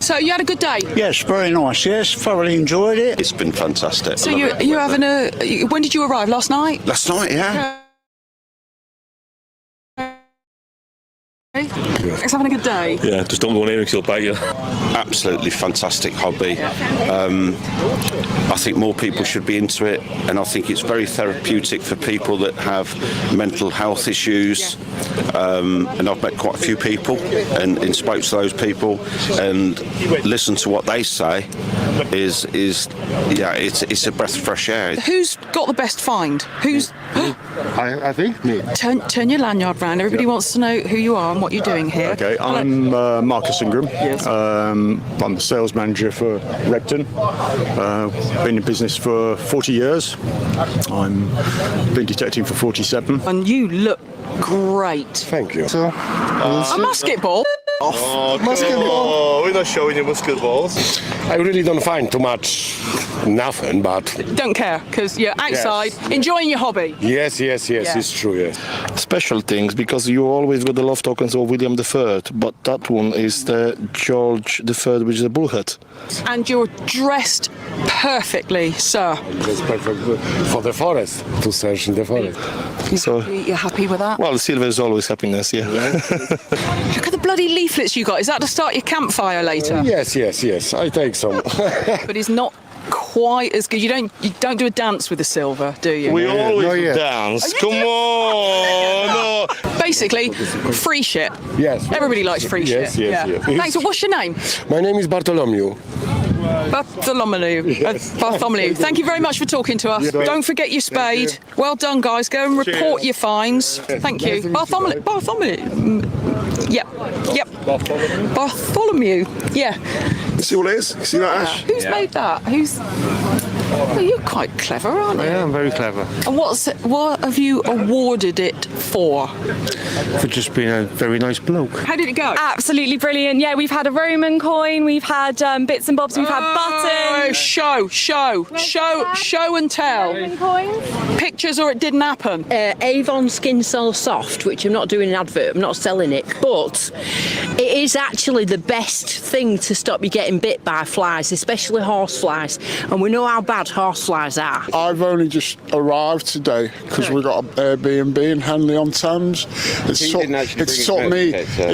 So you had a good day? Yes, very nice, yes. Thoroughly enjoyed it. It's been fantastic. So you're having a... When did you arrive? Last night? Last night, yeah. Thanks for having a good day. Yeah, just don't go near because he'll bite you. Absolutely fantastic hobby. I think more people should be into it, and I think it's very therapeutic for people that have mental health issues. And I've met quite a few people and spoke to those people and listen to what they say. It's a breath of fresh air. Who's got the best find? Who's... I think me. Turn your lanyard round. Everybody wants to know who you are and what you're doing here. Okay, I'm Marcus Ingram. Yes. I'm the sales manager for Regton. Been in business for 40 years. I'm been detecting for 47. And you look great. Thank you. A basketball? Basketball. We're not showing you basketballs. I really don't find too much, nothing, but... Don't care, because you're outside, enjoying your hobby. Yes, it's true, yes. Special things, because you always got the love tokens of William III, but that one is the George III, which is a bullhead. And you're dressed perfectly, sir. It's perfect for the forest, to search in the forest. You're happy with that? Well, silver is always happiness, yeah. Look at the bloody leaflets you got. Is that to start your campfire later? Yes, I take some. But it's not quite as good. You don't do a dance with the silver, do you? We always dance. Come on! No. Basically, free shit. Yes. Everybody likes free shit. Yes. Thanks. What's your name? My name is Bartholomew. Bartholomew. Bartholomew. Thank you very much for talking to us. Don't forget your spade. Well done, guys. Go and report your finds. Thank you. Bartholomew. Yep. Bartholomew. Yeah. See what it is? See that, Ash? Who's made that? Well, you're quite clever, aren't you? I am very clever. And what have you awarded it for? For just being a very nice bloke. How did it go? Absolutely brilliant. Yeah, we've had a Roman coin, we've had bits and bobs, we've had buttons. Show and tell. Roman coins. Pictures or it didn't happen. Avon Skin So Soft, which I'm not doing an advert, I'm not selling it, but it is actually the best thing to stop you getting bit by flies, especially horse flies, and we know how bad horse flies are. I've only just arrived today because we got an Airbnb in Henley on Thames. It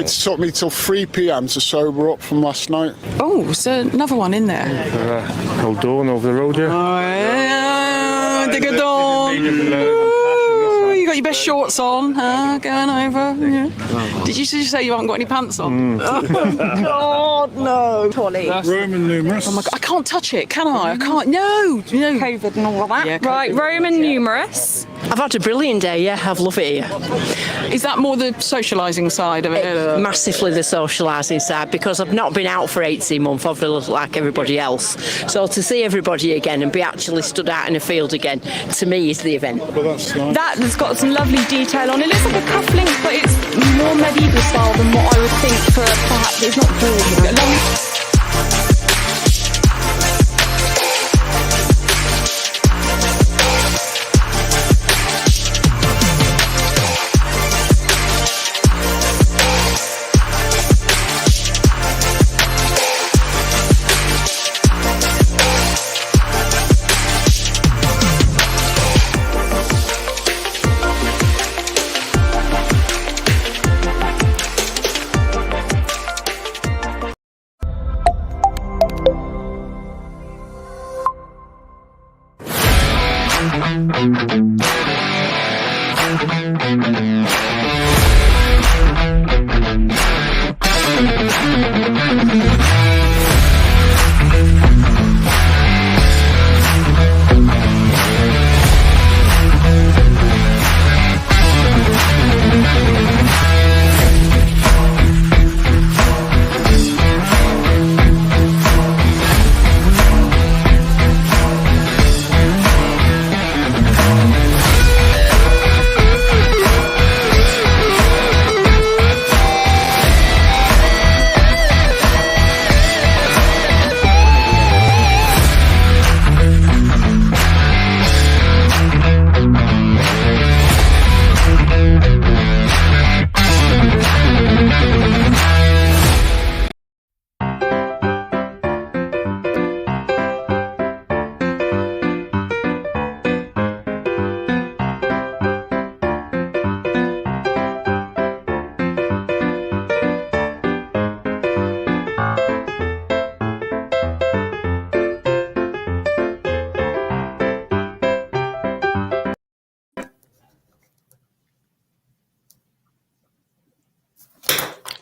took me till 3 p.m. to sober up from last night. Oh, is there another one in there? Old Dawn over the road here. Oh, yeah. Dig a dawn. You got your best shorts on, going over. Yeah. Did you just say you haven't got any pants on? Oh, God, no. Roman numerous. Oh my God, I can't touch it, can I? I can't. No. COVID and all of that. Yeah, right, Roman numerous. I've had a brilliant day, yeah, I've loved it here. Is that more the socialising side of it? Massively the socialising side, because I've not been out for 18 months, I've looked like everybody else. So to see everybody again and be actually stood out in a field again, to me is the event. But that's nice. That has got some lovely detail on it. It looks like a cufflink, but it's more medieval style than what I would think for perhaps. It's not broad.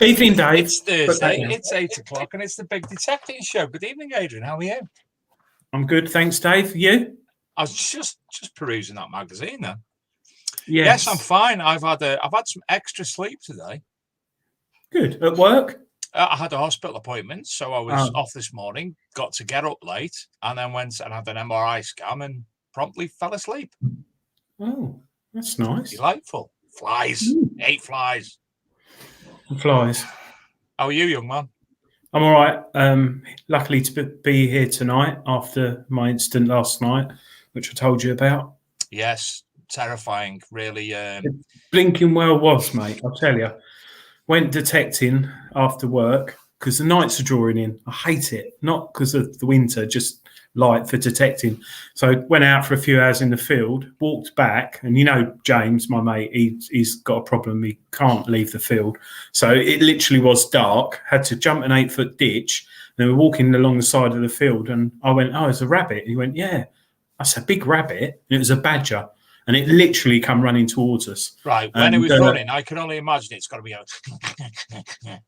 Evening, Dave. It's Thursday, it's 8 o'clock, and it's the Big Detective Show. Good evening, Adrian. How are you? I'm good, thanks, Dave. You? I was just perusing that magazine then. Yes. Yes, I'm fine. I've had some extra sleep today. Good. At work? I had a hospital appointment, so I was off this morning, got to get up late, and then went and had an MRI scan and promptly fell asleep. Oh, that's nice. Delightful. Flies. 8 flies. Flies. How are you, young man? I'm all right. Luckily to be here tonight after my incident last night, which I told you about. Yes, terrifying, really. Blinking well was, mate, I'll tell you. Went detecting after work because the nights are drawing in. I hate it, not because of the winter, just light for detecting. So went out for a few hours in the field, walked back, and James, my mate, he's got a problem. He can't leave the field. So it literally was dark, had to jump an 8-foot ditch. And then we're walking along the side of the field and I went, oh, it's a rabbit. And he went, yeah. I said, big rabbit. And it was a badger. And it literally come running towards us. Right. When it was running, I can only imagine it's got to be a...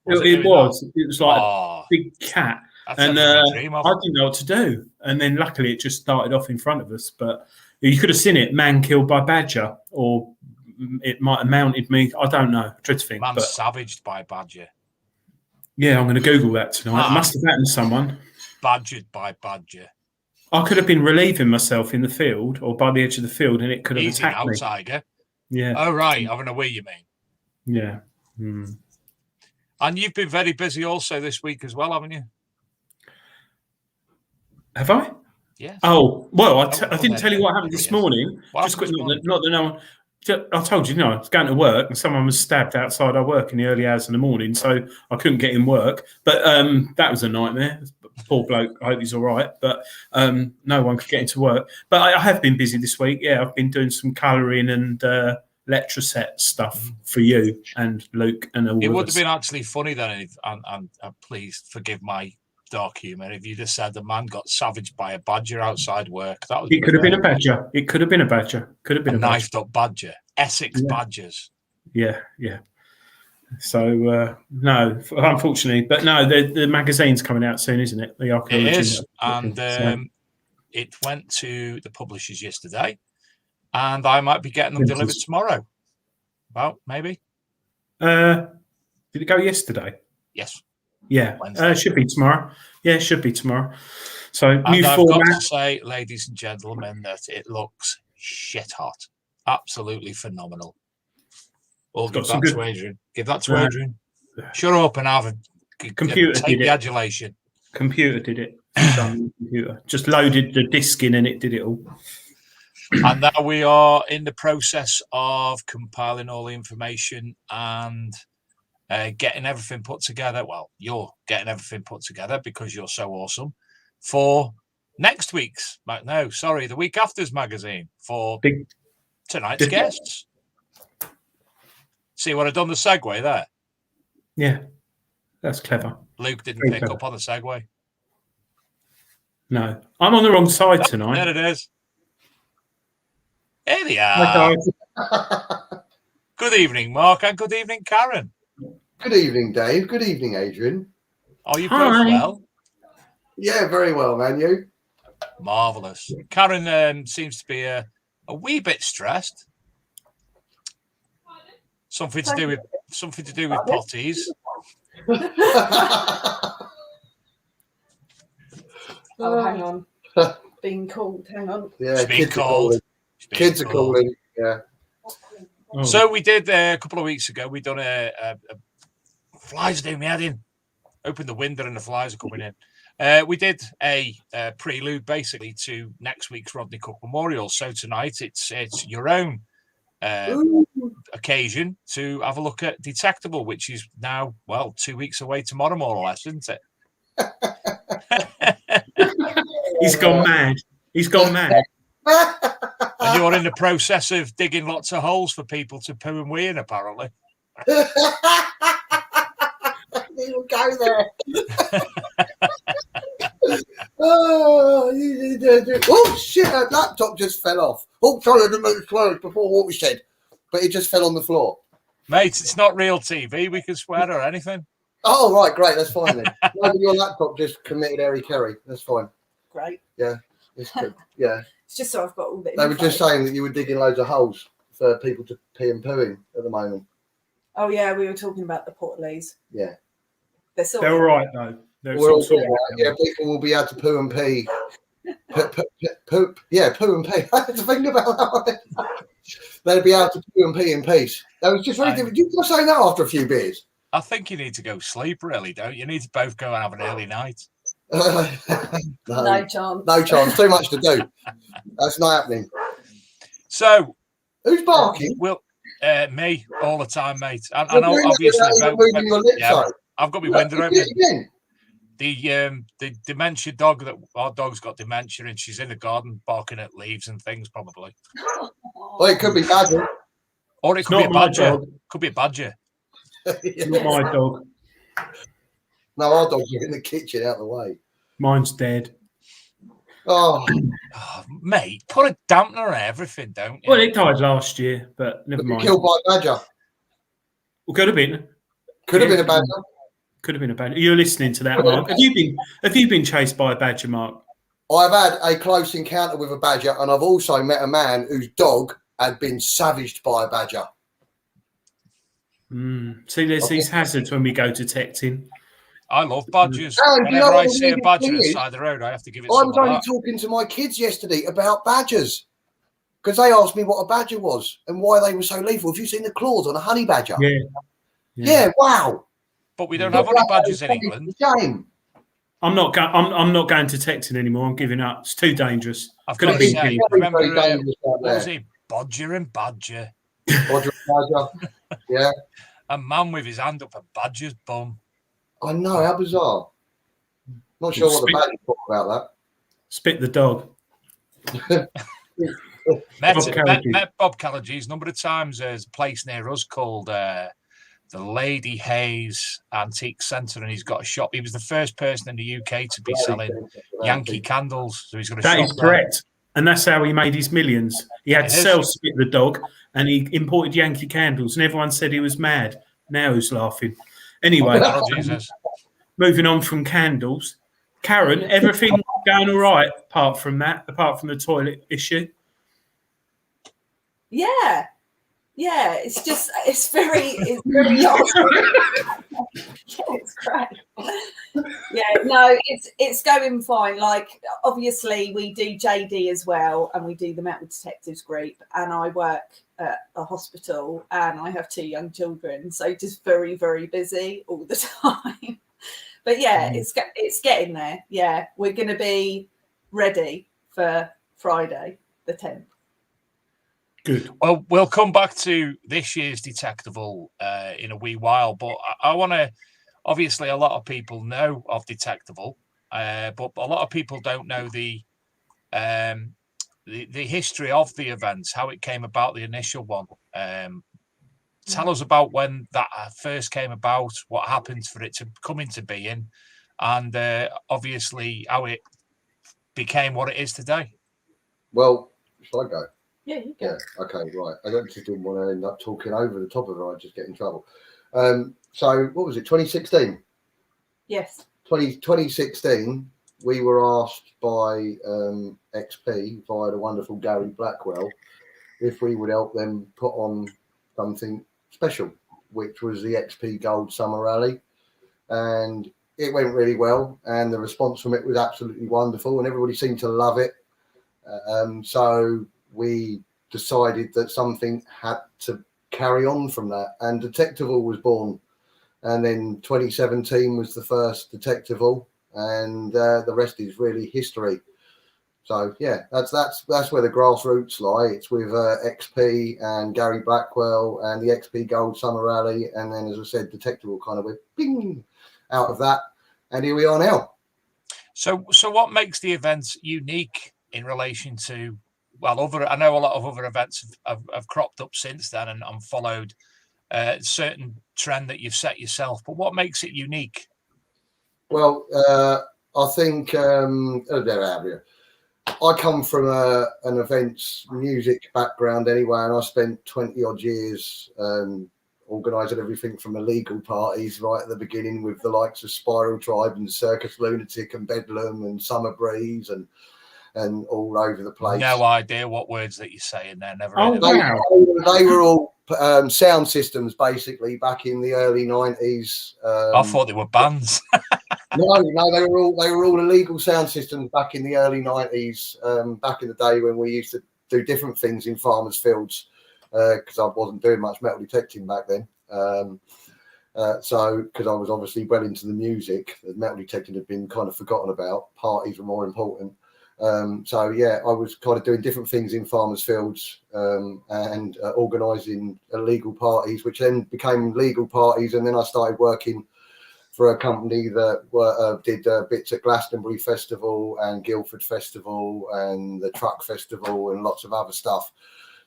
It was like a big cat. And I didn't know what to do. And then luckily it just started off in front of us. But you could have seen it, man killed by badger, or it might have mounted me. I don't know. I try to think. Man savaged by badger. Yeah, I'm going to Google that tonight. It must have happened to someone. Badgered by badger. I could have been relieving myself in the field or by the edge of the field, and it could have attacked me. Tiger. Yeah. Oh, right. I don't know where you mean. Yeah. And you've been very busy also this week as well, haven't you? Have I? Yeah. Oh, well, I didn't tell you what happened this morning. Just quickly, not that no one. I told you, I was going to work and someone was stabbed outside our work in the early hours in the morning, so I couldn't get in work. But that was a nightmare. Poor bloke. I hope he's all right. But no one could get into work. But I have been busy this week. Yeah, I've been doing some colouring and lecture set stuff for you and Luke and all of us. It would have been actually funny then, and please forgive my dark humour, if you just said the man got savaged by a badger outside work. That was. It could have been a badger. It could have been a badger. Could have been a knifed up badger. Essex badgers. Yeah. So no, unfortunately, but no, the magazine's coming out soon, isn't it? The archaeology. It is, and it went to the publishers yesterday, and I might be getting them delivered tomorrow. Well, maybe. Did it go yesterday? Yes. Yeah, it should be tomorrow. Yeah, it should be tomorrow. So and new I've format. got to say, ladies and gentlemen, that it looks shit hot. Absolutely phenomenal. Well, give that to Adrian. Give that to Adrian. Shut up and have a computer. Take the adulation. Computer did it. Computer just loaded the disk in and it did it all. And now we are in the process of compiling all the information and getting everything put together. Well, you're getting everything put together because you're so awesome for next week's. The week after's magazine for tonight's guests. See what I've done the segue there? Yeah, that's clever. Luke didn't pick up on the segue. No, I'm on the wrong side tonight. There it is. Here they are. Good evening, Mark, and good evening, Karen. Good evening, Dave. Good evening, Adrian. Are you both well? Yeah, very well, man. You? Marvellous. Karen seems to be a wee bit stressed. Something to do with potties. Oh, hang on. Being called. Hang on. Yeah, kids are called. Kids are calling. Yeah. So we did a couple of weeks ago. We done a flies doing my head in. Open the window and the flies are coming in. We did a prelude basically to next week's Rodney Cook Memorial. So tonight it's your own occasion to have a look at Detectival, which is now 2 weeks away tomorrow, more or less, isn't it? He's gone mad. He's gone mad. And you're in the process of digging lots of holes for people to poo and wee in, apparently. He will go there. Oh shit! That laptop just fell off. Oh, sorry, I didn't make it close before what we said, but it just fell on the floor. Mate, it's not real TV. We can swear or anything. Oh, right, great. That's fine then. No, but your laptop just committed Harry Kerry. That's fine. Great. Yeah, it's good. Yeah. It's just so I've got all the They were info. just saying that you were digging loads of holes for people to pee and poo in at the moment. Oh, yeah, we were talking about the Portalees. Yeah. They're all right, though. They're We're all sort of- right. Yeah, people will be able to poo and pee. Poop. Yeah, poo and pee. I had to think about that one. They'd be able to poo and pee in peace. That was just very different. You were saying that after a few beers. I think you need to go sleep, really, don't you? You need to both go and have an early night. No chance. No chance. Too much to do. That's not happening. So, who's barking? Well, me all the time, mate. And You're I'll doing that obviously without even moving your lips, though. I've got my Look, window you open. did it again. The dementia dog that our dog's got dementia and she's in the garden barking at leaves and things probably. Well, it could be badger. Or it It's could be a not my badger. dog. Could be a badger. It's not my dog. No, our dogs are in the kitchen out the way. Mine's dead. Oh. Mate, put a dampener on everything, don't you? Well, it died last year, but never mind. Killed by a badger. Well, could have been. Could have been a badger. Could have been a badger. You're listening to that, Mark. Have you been chased by a badger, Mark? I've had a close encounter with a badger, and I've also met a man whose dog had been savaged by a badger. See, there's these hazards when we go detecting. I love badgers. And you know Whenever what I the see a weirdest badger thing is? inside the road, I have to give it I some was of only that. talking to my kids yesterday about badgers because they asked me what a badger was and why they were so lethal. Have you seen the claws on a honey badger? Yeah, wow. But we don't have honey badgers in England. Shame. I'm not going detecting anymore. I'm giving up. It's too dangerous. I've Could got have to been say, killed. remember, Very dangerous out what was there. he? Bodger and Badger. Badger, yeah. A man with his hand up a badger's bum. I know, how bizarre. Not sure what the badger thought about that. Spit the dog. Met Bob Callaghan's a number of times. There's a place near us called the Lady Hayes Antique Centre, and he's got a shop. He was the first person in the UK to be selling Yankee candles. So he's got a shop. That is correct. And that's how he made his millions. He had to sell Spit the Dog and he imported Yankee candles, and everyone said he was mad. Now who's laughing? Anyway, Oh, Jesus. Moving on from candles. Karen, everything going all right apart from the toilet issue? Yeah. Yeah, it's very young. It's great. Yeah, no, it's going fine. Like, obviously, we do JD as well, and we do the Metal Detectives group, and I work at a hospital, and I have 2 young children, so just very, very busy all the time. But yeah, it's getting there. Yeah, we're going to be ready for Friday, the 10th. Good. Well, we'll come back to this year's Detectival in a wee while, but I want to. Obviously, a lot of people know of Detectival, but a lot of people don't know the history of the events, how it came about, the initial one. Tell us about when that first came about, what happened for it to come into being, and obviously how it became what it is today. Well, shall I go? Yeah, you go. Yeah, okay, right. I just didn't want to end up talking over the top of her. I'd just get in trouble. So, what was it, 2016? Yes. 2016, we were asked by XP via the wonderful Gary Blackwell if we would help them put on something special, which was the XP Gold Summer Rally. And it went really well, and the response from it was absolutely wonderful, and everybody seemed to love it. So we decided that something had to carry on from that, and Detectival was born. And then 2017 was the first Detectival, and the rest is really history. So yeah, that's where the grassroots lie. It's with XP and Gary Blackwell and the XP Gold Summer Rally, and then, as I said, Detectival kind of went bing out of that, and here we are now. So what makes the events unique in relation to, well, I know a lot of other events have cropped up since then and followed a certain trend that you've set yourself, but what makes it unique? Well, I think I come from an events music background anyway, and I spent 20 odd years organising everything from illegal parties right at the beginning with the likes of Spiral Tribe and Circus Lunatic and Bedlam and Summer Breeze and all over the place. No idea what words that you're saying there. Never. Oh, wow. They were all sound systems basically back in the early 90s. I thought they were bands. No, they were all illegal sound systems back in the early 90s. Back in the day when we used to do different things in farmers' fields, because I wasn't doing much metal detecting back then. So because I was obviously well into the music, the metal detecting had been kind of forgotten about. Parties were more important. So yeah, I was kind of doing different things in farmers' fields and organising illegal parties, which then became legal parties, and then I started working for a company that did bits at Glastonbury Festival and Guildford Festival and the Truck Festival and lots of other stuff.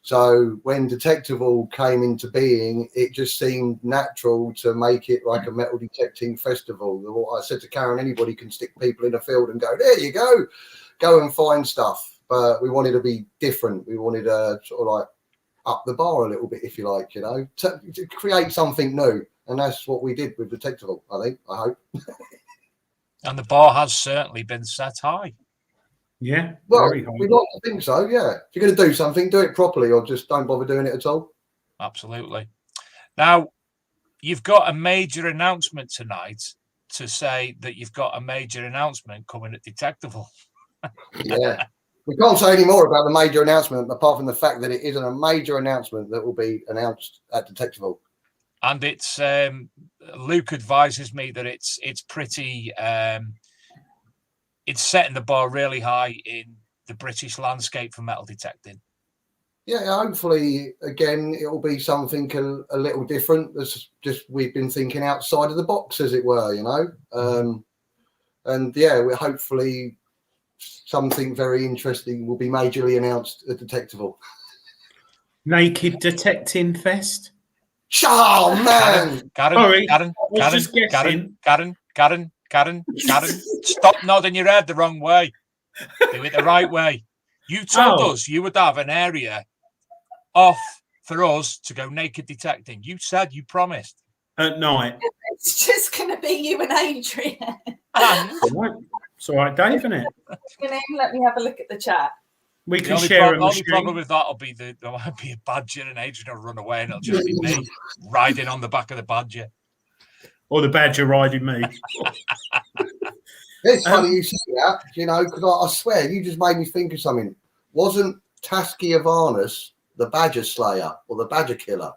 So when Detectival came into being, it just seemed natural to make it like a metal detecting festival. I said to Karen, anybody can stick people in a field and go, there you go and find stuff. But we wanted to be different. We wanted to sort of like up the bar a little bit, if you like, to create something new. And that's what we did with Detectival, I hope. And the bar has certainly been set high. Yeah. Well, we'd like to think so, yeah. If you're going to do something, do it properly or just don't bother doing it at all. Absolutely. Now, you've got a major announcement tonight to say that you've got a major announcement coming at Detectival. Yeah. We can't say any more about the major announcement apart from the fact that it isn't a major announcement that will be announced at Detectival. And it's Luke advises me that it's pretty it's setting the bar really high in the British landscape for metal detecting. Yeah, hopefully again it'll be something a little different. That's just we've been thinking outside of the box, as it were, and yeah, we're hopefully something very interesting will be majorly announced at Detectival. Naked Detecting Fest. Oh man! Karen, stop nodding your head the wrong way. Do it the right way. You told us you would have an area off for us to go naked detecting. You said you promised. At night. It's just going to be you and Adrian. It's all right, Dave, isn't it? Let me have a look at the chat. We can share a The only problem with that will be there might be a badger and Adrian will run away and it'll just be me riding on the back of the badger. Or the badger riding me. It's funny you say that, because I swear you just made me think of something. Wasn't Tasky of Arnus the badger slayer or the badger killer?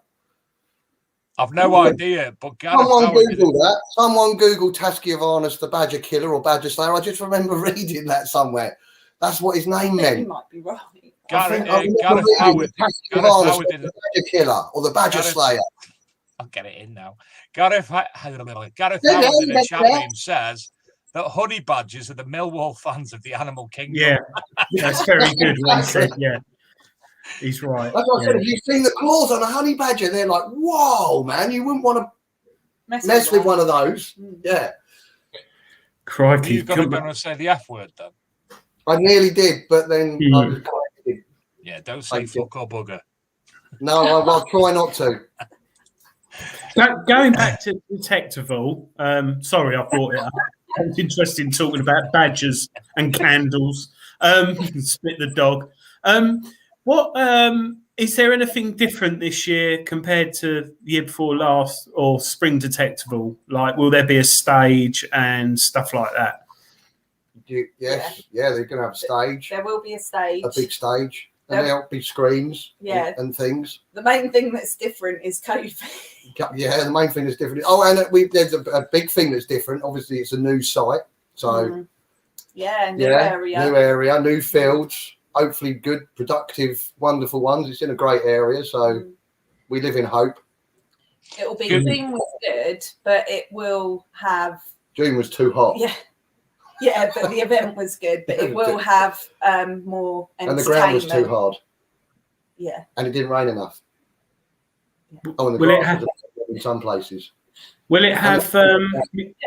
I've no idea, but someone Google that. Someone Google Tasky of Arnus the badger killer or badger slayer. I just remember reading that somewhere. That's what his name meant. You might be right. Gareth Howard, the badger killer or the badger slayer. I'll get it in now. Gareth Howard in the chat room says that honey badgers are the Millwall fans of the animal kingdom. Yeah, that's very good. What he said, yeah. He's right. That's what I said. If you've seen the claws on a honey badger, they're like, whoa, man, you wouldn't want to mess with one of those. Yeah. Crikey. You've got to say the F word then. I nearly did, but then I was corrected. Yeah, don't say fuck or bugger. No, I'll try not to. Going back to Detectival, sorry, I brought it up. It's interesting talking about badgers and candles. Split the dog. What is there anything different this year compared to the year before last or Spring Detectival? Like, will there be a stage and stuff like that? Yes, yeah, they're going to have a stage. There will be a stage. A big stage. And there'll be screens and things. The main thing that's different is code. Yeah, the main thing that's different. Oh, and there's a big thing that's different. Obviously, it's a new site. So, new area, new fields. Hopefully good, productive, wonderful ones. It's in a great area. So we live in hope. It'll be, June was good, but it will have... June was too hot. Yeah. Yeah, but the event was good, but it will have more entertainment. And the ground was too hard. Yeah. And it didn't rain enough. Yeah. Oh, and the grass was in some places. Will it have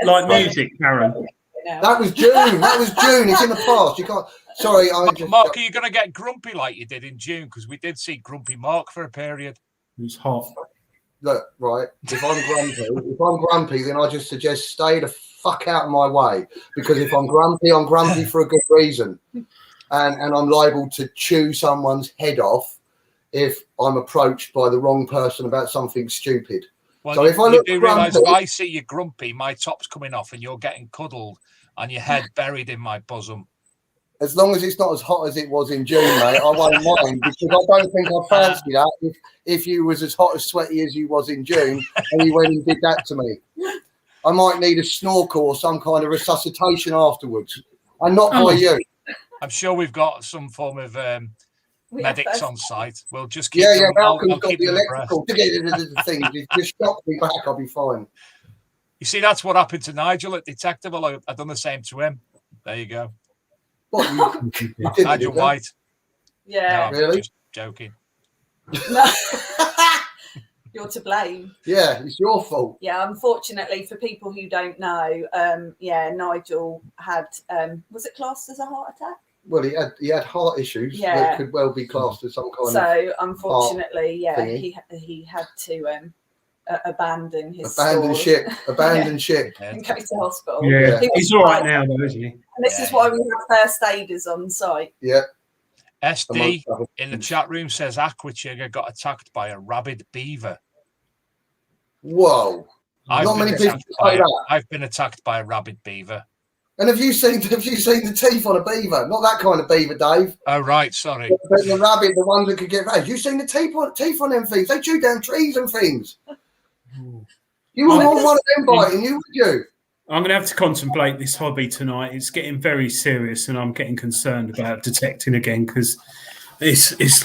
like music, Karen? That was June. It's in the past. You can't. Sorry, Mark, are you going to get grumpy like you did in June? Because we did see Grumpy Mark for a period. It was hot. look, right, if I'm grumpy, then I just suggest stay the fuck out of my way, because if I'm grumpy for a good reason, and I'm liable to chew someone's head off if I'm approached by the wrong person about something stupid. Well, so you, if I you look do grumpy, realise if I see you grumpy, my top's coming off and you're getting cuddled and your head buried in my bosom. as long as it's not as hot as it was in June, mate, I won't mind, because I don't think I fancy that if you was as hot as sweaty as you was in June and you went and did that to me. I might need a snorkel or some kind of resuscitation afterwards, and not by you. I'm sure we've got some form of medics on site. We'll just keep Yeah, them, Malcolm's I'll got keep the them electrical abreast. the thing. Just shock me back, I'll be fine. You see, that's what happened to Nigel at Detectival. I've done the same to him. There you go. What, you did Nigel it, White. Yeah. No, Really? Just joking. No. You're to blame. Yeah, it's your fault. Yeah, unfortunately, for people who don't know, Nigel had, was it classed as a heart attack? Well, he had heart issues that could well be classed as some kind of. So unfortunately, thingy. he had to abandon his Abandon stores. ship. And go to hospital. Yeah, He was he's all right fine. now, though, isn't he? And this is why we have first aiders on site. Yeah. SD in the chat room says Aquachigger got attacked by a rabid beaver. Whoa! Not many people say that. I've been attacked by a rabid beaver. And have you seen the teeth on a beaver? Not that kind of beaver, Dave. Oh right, sorry. The rabbit, the ones that could get ravaged. You seen the teeth on them things? They chew down trees and things. You wouldn't want one of them biting you, would you? I'm going to have to contemplate this hobby tonight. It's getting very serious, and I'm getting concerned about detecting again, because it's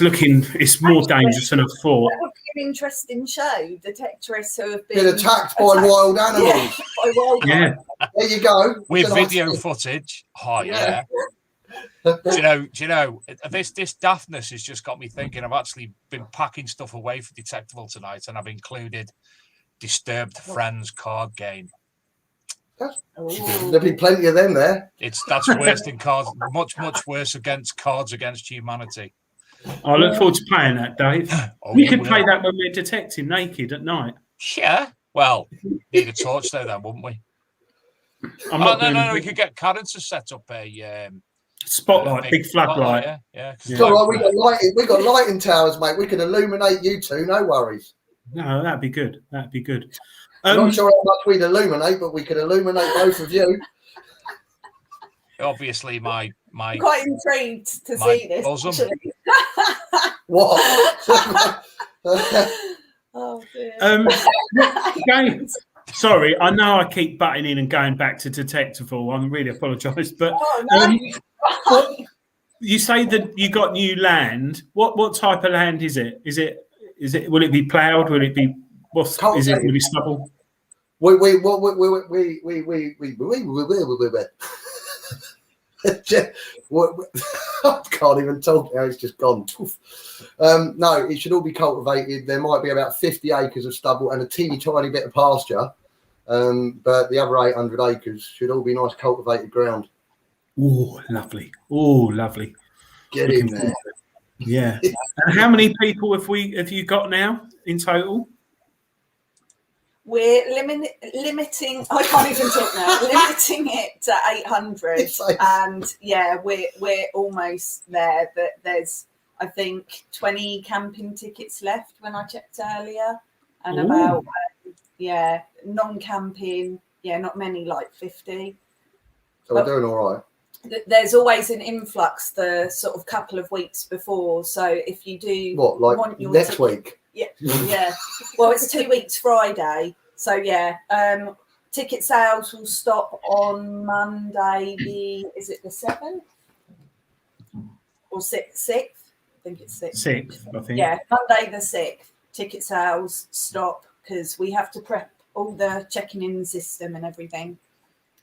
more dangerous than I thought. That would be an interesting show. Detectorists who have been attacked by wild animals. Yeah, by wild animals. There you go. With video footage. Oh yeah. Do you know this daftness has just got me thinking. I've actually been packing stuff away for Detectival tonight, and I've included Disturbed Friends card game. There'll be plenty of them there. That's worse than cards. Much worse against Cards Against Humanity. I look forward to playing that, Dave. We could play that when we're detecting naked at night. Yeah. Well, need a torch though, then, wouldn't we? No. We could get Karen to set up a spotlight, big floodlight. Yeah. We got lighting towers, mate. We can illuminate you two. No worries. No, that'd be good. I'm not sure how much we'd illuminate, but we could illuminate both of you. Obviously, my I'm quite intrigued to see this. Bosom. What? Oh dear. Sorry, I know I keep butting in and going back to Detectival. I really apologise, but you say that you got new land. What type of land is it? Is it? Will it be ploughed? Will it be? Is it going to be stubble? I can't even talk now. It's just gone. No, it should all be cultivated. There might be about 50 acres of stubble and a teeny tiny bit of pasture, but the other 800 acres should all be nice cultivated ground. Oh, lovely! Oh, lovely! Get in there. Yeah. And how many people have you got now in total? We're limiting. I can't even talk now. Limiting it to 800, and we're almost there. But there's, I think, 20 camping tickets left when I checked earlier, and about non-camping, not many, like 50. So we're doing all right. There's always an influx the sort of couple of weeks before. So if you do want your next week. Yeah. Well, it's 2 weeks Friday. So ticket sales will stop on Monday. Is it the 7th or 6th? I think it's 6th. 6th, I think. Yeah, Monday the 6th. Ticket sales stop because we have to prep all the checking in system and everything.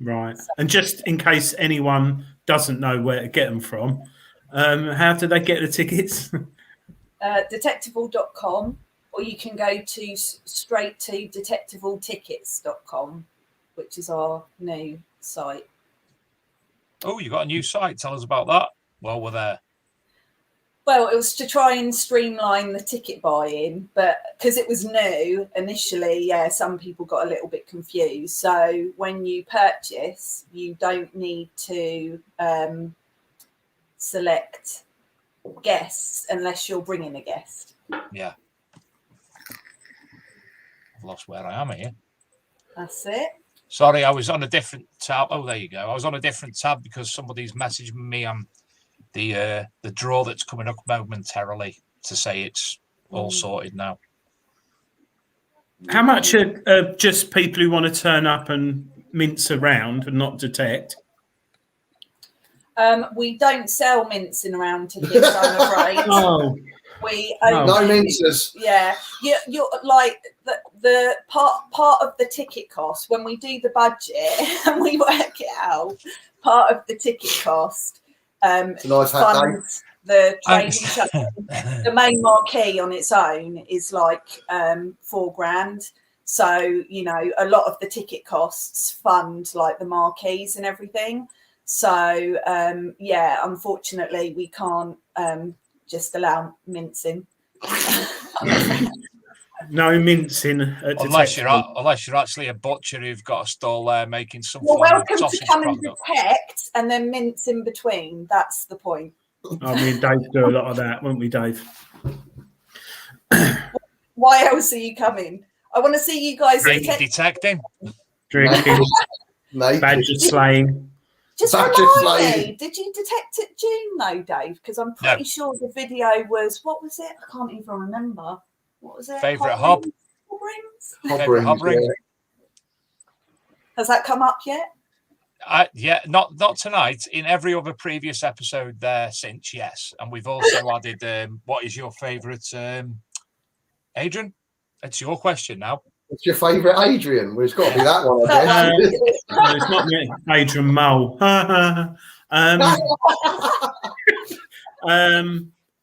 Right. And just in case anyone doesn't know where to get them from, how do they get the tickets? Detectival.com, or you can go straight to detectivaltickets.com, which is our new site. Oh, you got a new site. Tell us about that while we're there. Well, it was to try and streamline the ticket buying, but because it was new initially, some people got a little bit confused. So when you purchase, you don't need to select guests unless you're bringing a guest. Yeah. I've lost where I am here. That's it. Sorry, I was on a different tab. Oh, there you go. I was on a different tab because somebody's messaged me on the draw that's coming up momentarily to say it's all sorted now. How much are just people who want to turn up and mince around and not detect? We don't sell mincing around tickets, I'm afraid. Oh. We only, no mincers. Yeah, you're like the part of the ticket cost when we do the budget and we work it out. Part of the ticket cost funds the training show. The main marquee on its own is like $4,000. So you know a lot of the ticket costs fund like the marquees and everything. So unfortunately we can't just allow mincing. No mincing at unless you're actually a butcher who've got a stall there making some. Well, welcome sausage to come product. and detect and then mince in between. That's the point. I mean, Dave do a lot of that, won't we, Dave? Why else are you coming? I want to see you guys detecting, drinking, badger slaying. Just remind me, did you detect it June though, Dave? Because I'm pretty sure the video was, what was it? I can't even remember. What was it? Favourite hob? Hob rings. Has that come up yet? Yeah, not tonight. In every other previous episode there since, yes. And we've also added what is your favourite Adrian? It's your question now. What's your favourite Adrian? Well, it's got to be that one, I guess. No, it's not me, Adrian Mole. I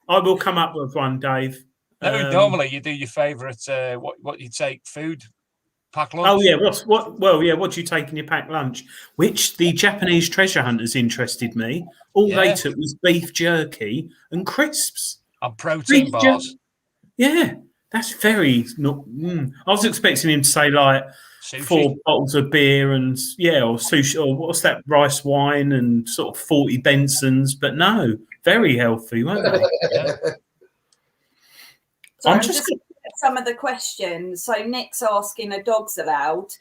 will come up with one, Dave. No, normally you do your favourite. What you take food pack lunch. Oh yeah, what do you take in your packed lunch? Which the Japanese treasure hunters interested me. All they took was beef jerky and crisps and protein bars. Yeah. That's very not. I was expecting him to say like sushi. 4 bottles of beer and or sushi or what's that rice wine and sort of 40 Bensons, but no, very healthy, weren't they? So I'm just looking at some of the questions. So Nick's asking, are dogs allowed?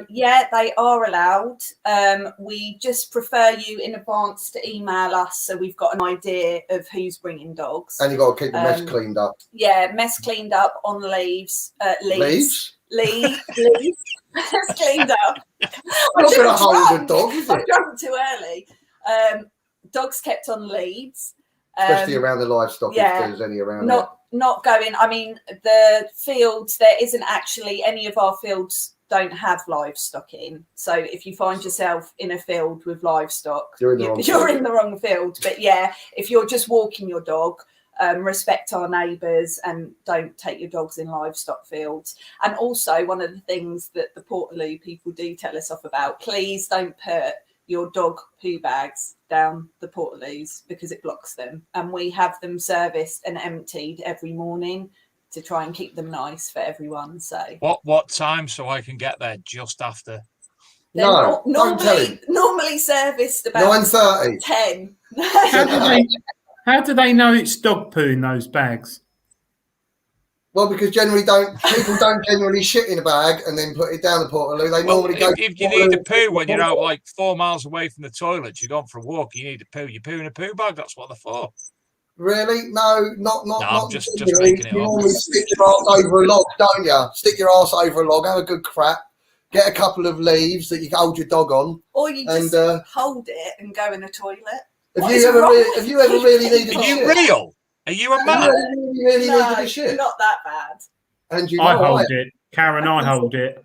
Yeah, they are allowed. We just prefer you in advance to email us so we've got an idea of who's bringing dogs. And you've got to keep the mess cleaned up. Yeah, mess cleaned up on leaves. Leaves? Leaves. Mess cleaned up. I'm not going to hold a dog, is it? I drunk too early. Dogs kept on leads. Especially around the livestock, if there's any around there. Not going. I mean, the fields, there isn't actually any of our fields don't have livestock in. So if you find yourself in a field with livestock, you're in the wrong field. But yeah, if you're just walking your dog, respect our neighbours and don't take your dogs in livestock fields. And also one of the things that the Portaloo people do tell us off about, please don't put your dog poo bags down the Portaloos because it blocks them. And we have them serviced and emptied every morning to try and keep them nice for everyone. So what time so I can get there just after? No, normally serviced about 9:30. 10. How do they know it's dog poo in those bags? Well, because people don't generally shit in a bag and then put it down the Portaloo. They normally go. If you need to poo when you're out like 4 miles away from the toilet, you've gone for a walk, you need to poo. You poo in a poo bag. That's what they're for. Really? No, not. I'm just making it you up. normally stick your ass over a log, don't you? Stick your ass over a log, have a good crap, get a couple of leaves that you can hold your dog on, or you just hold it and go in the toilet. Have you ever really needed? Are you real? Are you a man? Really needed a shit? Not that bad. And you I hold it, Karen. I hold it.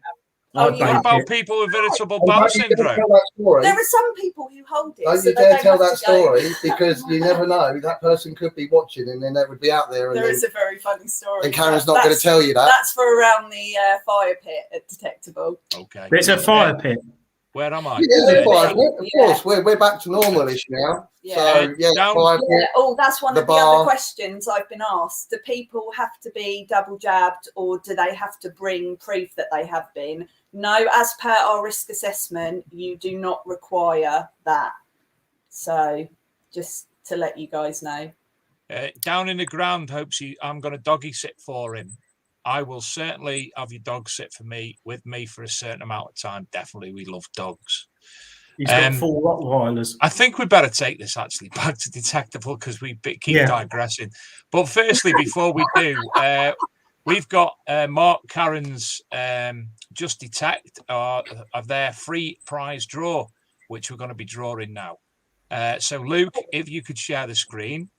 What about people with irritable bowel syndrome? There are some people who hold it. Don't you dare tell that story because you never know. That person could be watching and then that would be out there. There is a very funny story. And Karen's not going to tell you that. That's for around the fire pit at Detectival. Okay. There's a fire pit. Where am I? Yeah, fine. Of course, we're back to normal-ish now. Yeah. So, yeah, Oh, that's one the of the other bar. questions I've been asked. Do people have to be double jabbed, or do they have to bring proof that they have been? No, as per our risk assessment, you do not require that. So just to let you guys know. Down in the ground, I'm going to doggy sit for him. I will certainly have your dog sit with me for a certain amount of time. Definitely, we love dogs. He's got 4 Rottweilers. I think we'd better take this actually back to Detectival because we keep digressing. But firstly, before we do, we've got Mark Karen's Just Detect of their free prize draw, which we're going to be drawing now. So, Luke, if you could share the screen.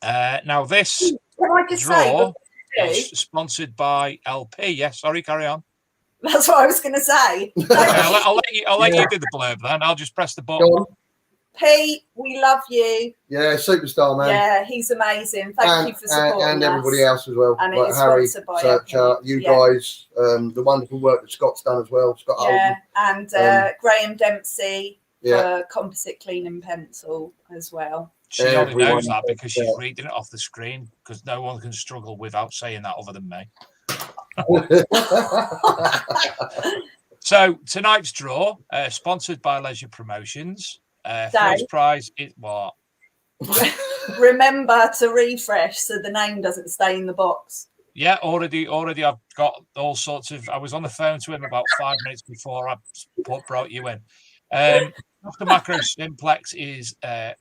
Now, this draw is sponsored by LP. Yes, sorry, carry on. That's what I was going to say. I'll let you do the blurb then. I'll just press the button. Pete, we love you. Yeah, superstar, man. Yeah, he's amazing. Thank you for supporting and us. everybody else as well. And like it is Harry, sponsored by Searcher, you guys, the wonderful work that Scott's done as well. Scott yeah, Holden. and Graham Dempsey for composite cleaning pencil as well. She only knows that because she's reading it off the screen, because no one can struggle without saying that other than me. So tonight's draw, sponsored by Leisure Promotions. First prize is what? Remember to refresh so the name doesn't stay in the box. Yeah, already. I've got all sorts of. I was on the phone to him about 5 minutes before I brought you in. The Macro Simplex is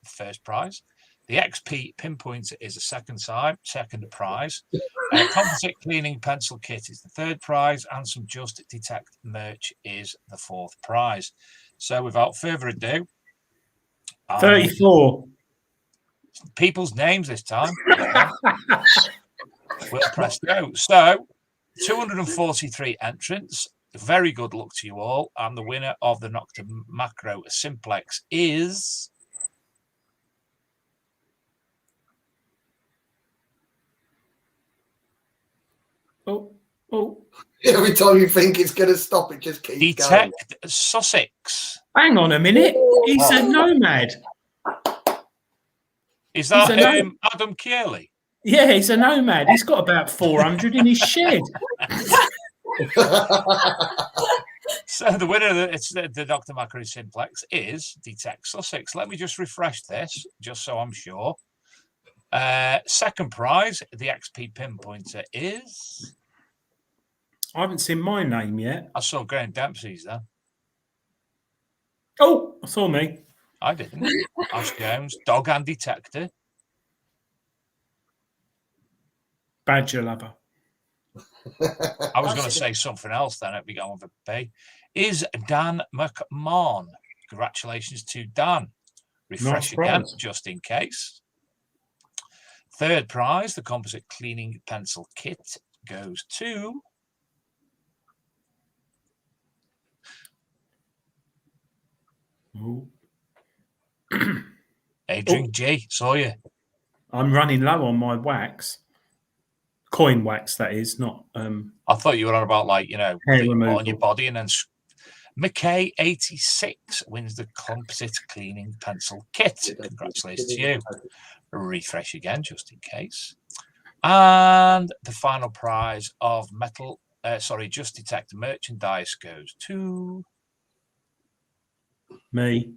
first prize. The XP Pinpointer is a second prize. Composite Cleaning Pencil Kit is the third prize, and some Just Detect merch is the fourth prize. So, without further ado, 34 people's names this time. We'll press go. So, 243 entrants. Very good luck to you all. And the winner of the Nocta Macro Simplex is... Every time you think it's going to stop, it just keeps going. Detect Sussex. Hang on a minute. He's a nomad. Is that Adam Kearley? Yeah, he's a nomad. He's got about 400 in his shed. So the winner of the Dr. Macro Simplex is Detect Sussex. Let me just refresh this, just so I'm sure. Second prize, the XP Pinpointer is... I haven't seen my name yet. I saw Graham Dempsey's then. Oh, I saw me. I didn't. Ash Jones, Dog and Detector. Badger lover. I was going to say something else then. It'd be going for B. Is Dan McMahon. Congratulations to Dan. Refresh again, just in case. Third prize, the Composite Cleaning Pencil Kit, goes to... Adrian G. Saw you. I'm running low on my wax. Coin wax, that is, not... I thought you were on about, like, you know, hair on your body. And then McKay 86 wins the Composite Cleaning Pencil Kit. Congratulations to you. Refresh again, just in case. And the final prize of Just Detect merchandise goes to... me.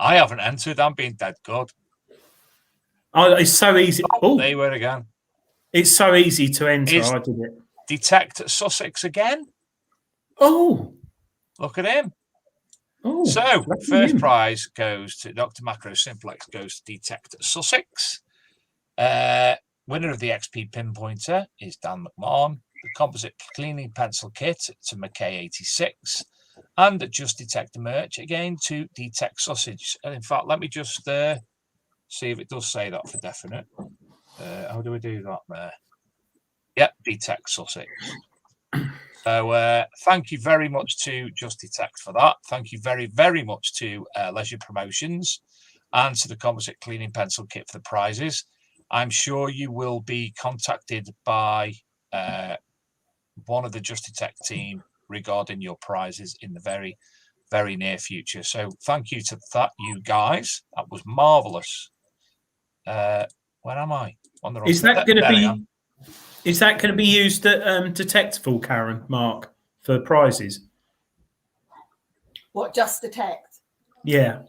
I haven't entered. I'm being dead good. Oh, it's so easy. Oh, there you were again. It's so easy to enter. I did it. Detect Sussex again. Oh, look at him. Oh, so first prize goes to Dr. Macro Simplex, goes to Detect Sussex. Winner of the XP Pinpointer is Dan McMahon. The Composite Cleaning Pencil Kit to McKay 86. And Just Detect the merch again to Detect Sausage. And in fact, let me just see if it does say that for definite. How do we do that there? Yep, Detect Sausage. So thank you very much to Just Detect for that. Thank you very, very much to Leisure Promotions and to the Composite Cleaning Pencil Kit for the prizes. I'm sure you will be contacted by one of the Just Detect team regarding your prizes in the very, very near future. So thank you to you guys. That was marvellous. Where am I? On the wrong Is that side. going to There I be? am. Is that going to be used at Detectival, Karen, Mark, for prizes? What, Just Detect? Yeah.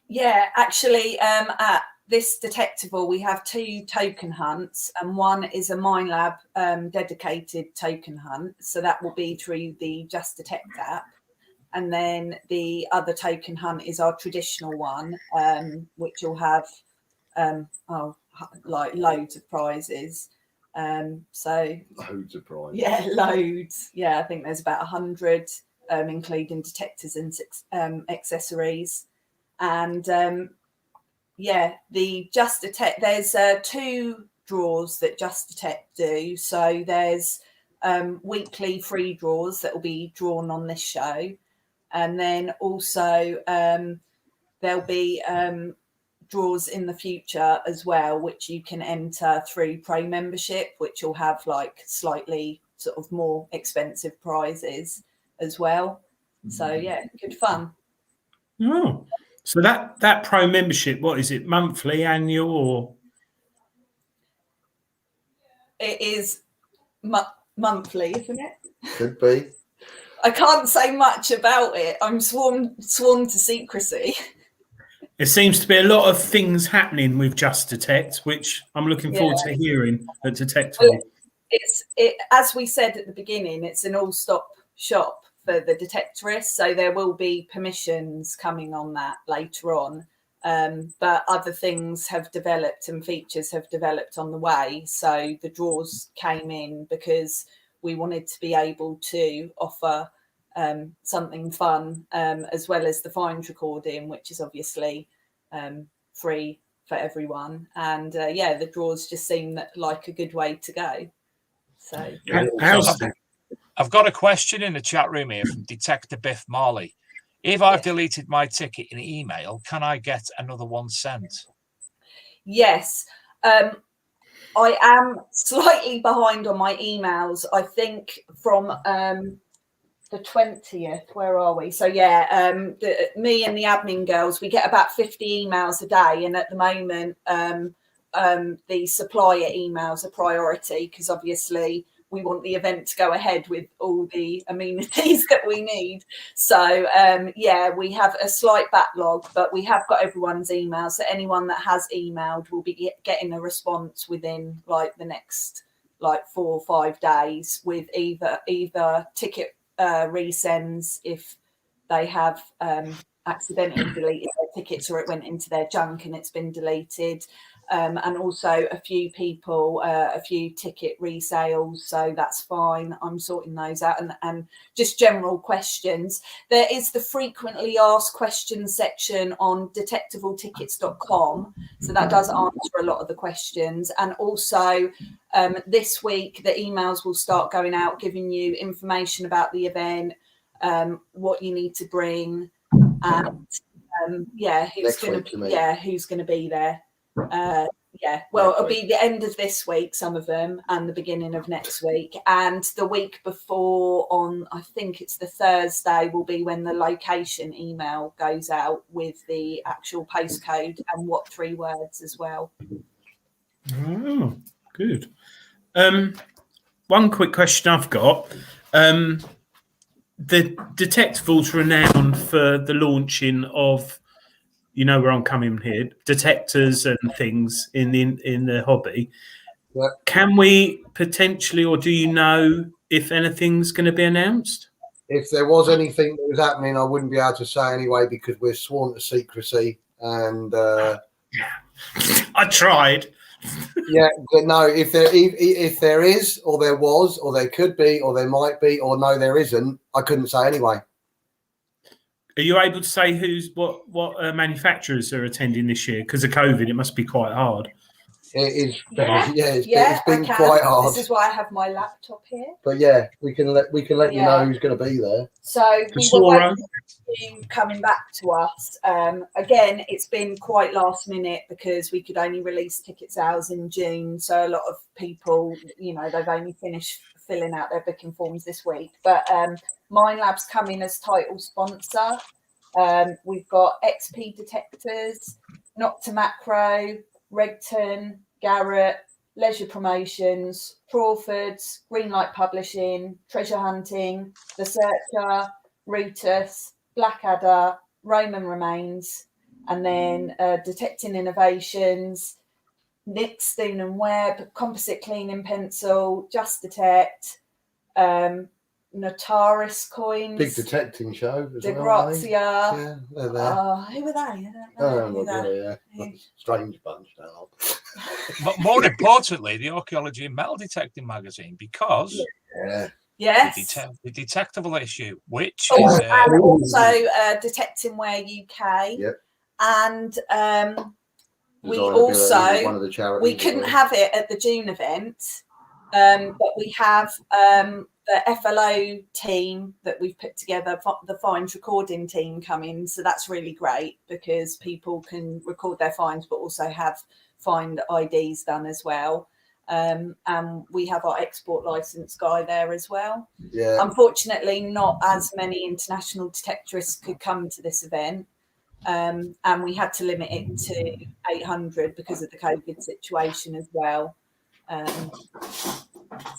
Yeah, actually, at this Detectival, we have 2 token hunts, and one is a Minelab dedicated token hunt. So that will be through the Just Detect app. And then the other token hunt is our traditional one, which will have like loads of prizes. So loads of prizes. Yeah, loads. Yeah, I think there's about 100, including detectors and accessories. And yeah, the Just Detect, there's 2 draws that Just Detect do. So there's weekly free draws that will be drawn on this show. And then also there'll be draws in the future as well, which you can enter through Pro membership, which will have like slightly sort of more expensive prizes as well. So yeah, good fun. Oh, so that Pro membership, what is it? Monthly, annual, or? It is monthly, isn't it? Could be. I can't say much about it. I'm sworn to secrecy. There seems to be a lot of things happening with Just Detect, which I'm looking forward to hearing at Detectival. It as we said at the beginning, it's an all-stop shop for the detectorists, so there will be permissions coming on that later on. But other things have developed and features have developed on the way. So the draws came in because we wanted to be able to offer something fun, as well as the fines recording, which is obviously free for everyone. And yeah, the draws just seem like a good way to go. So I've got a question in the chat room here from Detector Biff Marley. If I've deleted my ticket in email, can I get another one sent? Yes. I am slightly behind on my emails. I think from the 20th, where are we? So yeah, me and the admin girls, we get about 50 emails a day. And at the moment, the supplier emails are priority because obviously we want the event to go ahead with all the amenities that we need. So yeah, we have a slight backlog, but we have got everyone's emails. So anyone that has emailed will be getting a response within like the next like 4 or 5 days with either ticket resends if they have accidentally deleted their tickets or it went into their junk and it's been deleted. And also a few people, a few ticket resales. So that's fine. I'm sorting those out. And just general questions. There is the frequently asked questions section on detectivaltickets.com. So that does answer a lot of the questions. And also this week, the emails will start going out, giving you information about the event, what you need to bring, and yeah, who's going to be there. Yeah, well, it'll be the end of this week, some of them, and the beginning of next week. And the week before, on I think it's the Thursday, will be when the location email goes out with the actual postcode and what 3 words as well. Oh, good. One quick question I've got. The Detectival's renowned for the launching of, you know where I'm coming here, detectors and things in the hobby. Yeah. Can we potentially, or do you know if anything's going to be announced? If there was anything that was happening, I wouldn't be able to say anyway because we're sworn to secrecy. And I tried. Yeah, but no. If there is, or there was, or there could be, or there might be, or no, there isn't, I couldn't say anyway. Are you able to say what manufacturers are attending this year? Because of COVID, it must be quite hard. It is. Yeah, It's been I can. quite hard. This is why I have my laptop here. But yeah, we can let you know who's going to be there. So we were waiting for you coming back to us. Again, it's been quite last minute because we could only release ticket sales in June. So a lot of people, you know, they've only finished filling out their booking forms this week. But Mind Lab's coming as title sponsor. We've got XP Detectors, Knock to Macro, Regton, Garrett, Leisure Promotions, Crawford's, Greenlight Publishing, Treasure Hunting, The Searcher, Rootus, Blackadder, Roman Remains, and then Detecting Innovations, Nick Stone and Webb, Composite Cleaning Pencil, Just Detect, Notaris Coins, Big detecting show. De Grazia. Yeah, they're there. Who were they? I Oh, don't know. yeah. Strange bunch now. But more importantly, the Archaeology and Metal Detecting magazine, because Yes. the Detectival issue, which Oh, is and also Detecting Where UK. Yep. And we Design also Ability, one of the charities we as couldn't well. have it at the June event, but we have the FLO team that we've put together, the finds recording team coming. So that's really great because people can record their finds, but also have find IDs done as well. And we have our export license guy there as well. Yeah. Unfortunately, not as many international detectorists could come to this event. And we had to limit it to 800 because of the COVID situation as well.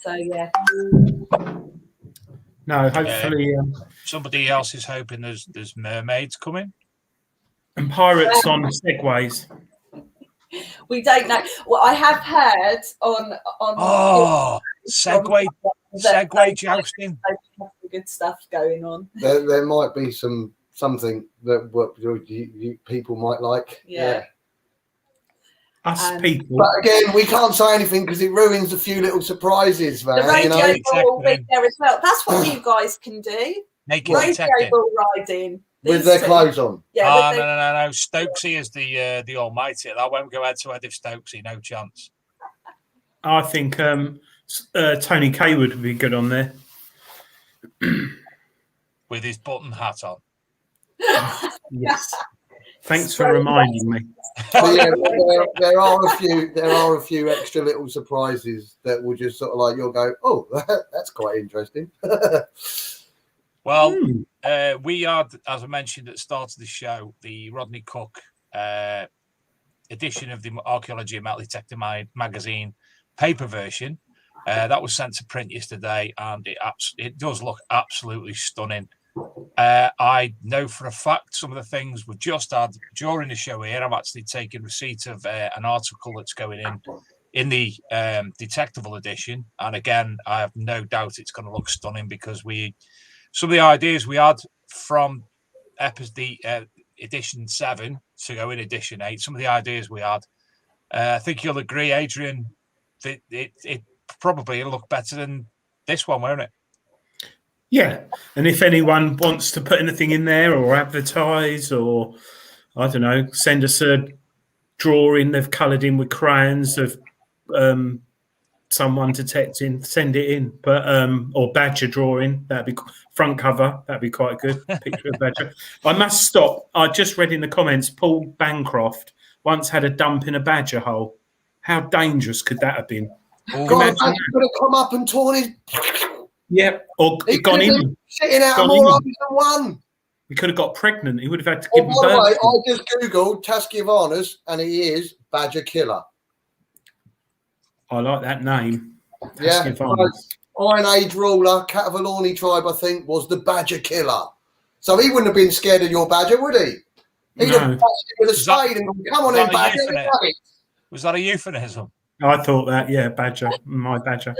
So yeah. No, hopefully. Somebody else is hoping there's mermaids coming. And pirates on segways. We don't know. Well, I have heard on Segway jousting. Good stuff going on. There might be something that you people might like. Yeah. Us people. But again, we can't say anything because it ruins a few little surprises, man. The radio you know? ball will be there as well. That's what you guys can do. Naked Radio detecting. ball riding. With their clothes on. Yeah. No. Stokesy is the almighty. That won't go head to head if Stokesy. No chance. I think Tony K would be good on there. With his button hat on. Yes. Thanks for reminding me. But yeah, there are a few extra little surprises that will just sort of like you'll go, oh, that's quite interesting. Well, we are, as I mentioned at the start of the show, the Rodney Cook edition of the Archaeology and Metal Detecting magazine paper version. That was sent to print yesterday, and it does look absolutely stunning. I know for a fact some of the things we've just had during the show here. I'm actually taking receipt of an article that's going in the Detectival edition, and again, I have no doubt it's going to look stunning because some of the ideas we had from edition 7 to go in edition 8. Some of the ideas we had, I think you'll agree, Adrian, that it probably looked better than this one, won't it? Yeah, and if anyone wants to put anything in there or advertise or, I don't know, send us a drawing they've coloured in with crayons of someone detecting, send it in. But or badger drawing, that'd be front cover, that'd be quite a good picture of badger. I must stop. I just read in the comments, Paul Bancroft once had a dump in a badger hole. How dangerous could that have been? God, that could have come up and torn his... Yep, or gone in. Sitting out more eyes than one. He could have got pregnant. He would have had to give By the way, birth. I just googled Tasciovanus, and he is Badger Killer. I like that name. Yeah, Tasciovanus. Iron Age ruler, Catavalorni tribe, I think, was the Badger Killer. So he wouldn't have been scared of your badger, would he? He'd have passed it with a spade and gone, come on in, badger. Was that a euphemism? I thought that, yeah, badger, my badger.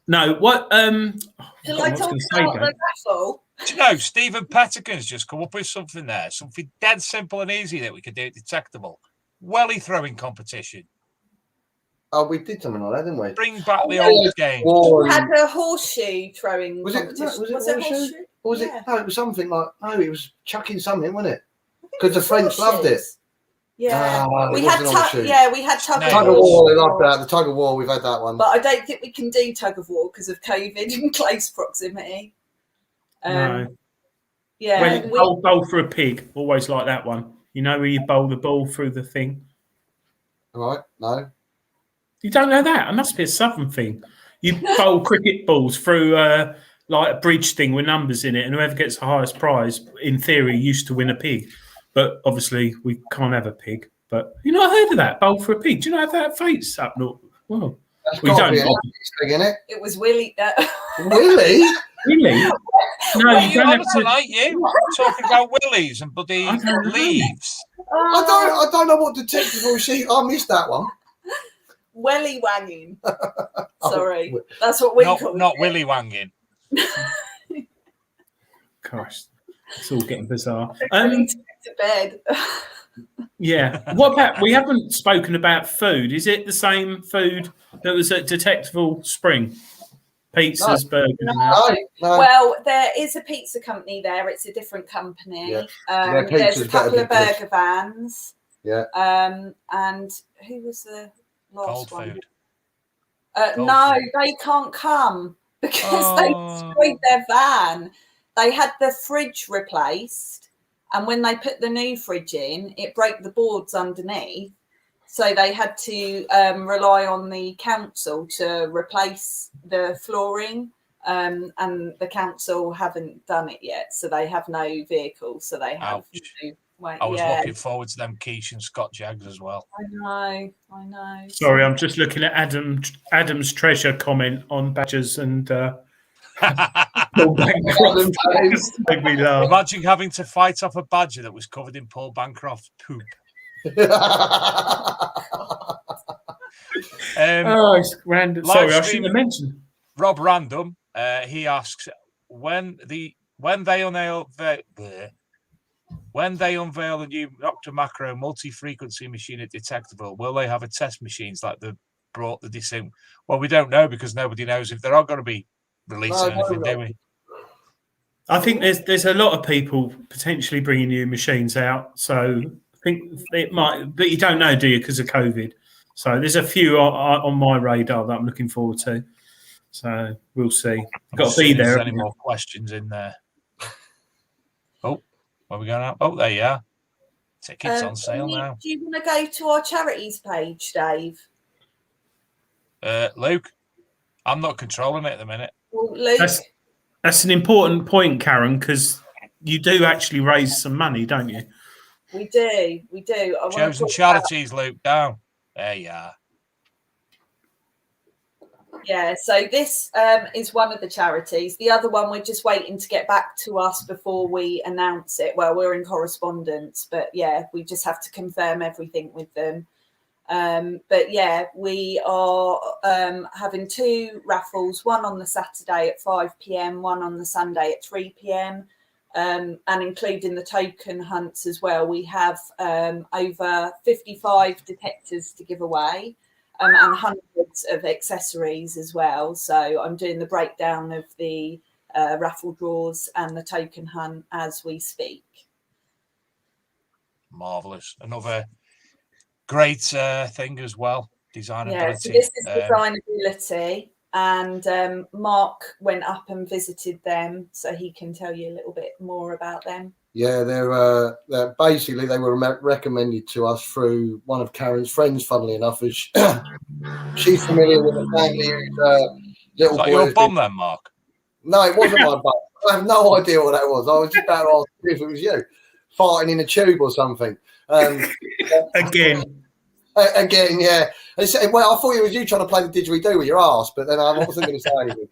No, what? Shall I talk about the raffle? Do you know, Stephen Pettigan's just come up with something there, something dead simple and easy that we could do at Detectable. Welly throwing competition. Oh, we did something like that, didn't we? Bring back the old game. We had a horseshoe throwing Was it? competition. Was it horseshoe? Or was it? No, it was something like. No, it was chucking something, wasn't it? Because the French loved it. Yeah, we it had wasn't on the shoe. we had tug of Tug of war. war. I love that. The tug of war. We've had that one. But I don't think we can do tug of war because of COVID and close proximity. No. Yeah. Bowl for a pig. Always like that one. You know where you bowl the ball through the thing? Right. No. You don't know that? It must be a southern thing. You bowl cricket balls through like a bridge thing with numbers in it, and whoever gets the highest prize, in theory, used to win a pig. But obviously, we can't have a pig. But you not heard of that? Bowl for a pig. Do you know how that fates up north? Well, we don't. Thing, isn't it? It was Willie. Willie? Really? No, you don't have to. Tonight, you talking about willies and bloody leaves. I don't know what Detectival sheet. I missed that one. Welly wanging. Sorry, that's what we call it. Not willy wanging. Gosh, it's all getting bizarre. I need to get to bed. Yeah. What about? We haven't spoken about food. Is it the same food that was at Detectival Spring? Pizzas, burgers. No. Well, there is a pizza company there. It's a different company. Yeah. There's a couple of burger vans. Yeah. And who was the last Cold one? food. No, they can't come because they destroyed their van. They had the fridge replaced, and when they put the new fridge in, it broke the boards underneath. So they had to rely on the council to replace the flooring, and the council haven't done it yet. So they have no vehicle. So they have to wait. I was looking forward to them Quiche and Scott Jags as well. I know. Sorry, I'm just looking at Adam's treasure comment on Badgers and Paul Bancroft. Made me laugh. Imagine having to fight off a badger that was covered in Paul Bancroft's poop. It's random. Sorry, I shouldn't have mentioned. Rob Random, he asks when they unveil the new Dr. Macro multi-frequency machine at Detectival, will they have a test machines like they brought the Distinct? Well, we don't know because nobody knows if they're all going to be releasing anything, do we? I think there's a lot of people potentially bringing new machines out, so I think it might, but you don't know, do you, because of COVID? So there's a few on my radar that I'm looking forward to. So we'll see. Got to be there. Any more questions in there? Oh, where are we going out? Oh, there you are. Tickets on sale now. Do you want to go to our charities page, Dave? Luke, I'm not controlling it at the minute. Well, Luke. That's an important point, Karen, because you do actually raise some money, don't you? We do. Chosen charities, Luke, down. There you are. Yeah, so this is one of the charities. The other one, we're just waiting to get back to us before we announce it. Well, we're in correspondence, but yeah, we just have to confirm everything with them. But yeah, we are having 2 raffles, one on the Saturday at 5 p.m, one on the Sunday at 3 p.m. And including the token hunts as well. We have over 55 detectors to give away. And hundreds of accessories as well. So I'm doing the breakdown of the raffle draws and the token hunt as we speak. Marvellous. Another great thing as well, designability. Yeah, so this is designability. And Mark went up and visited them, so he can tell you a little bit more about them. Yeah, they're basically, they were recommended to us through one of Karen's friends, funnily enough, as she's familiar with the family whose little boy. Your bum then, Mark? No, it wasn't my bum. I have no idea what that was. I was just about to ask if it was you farting in a tube or something. Again, yeah. Well, I thought it was you trying to play the didgeridoo with your ass, but then I wasn't going to say anything.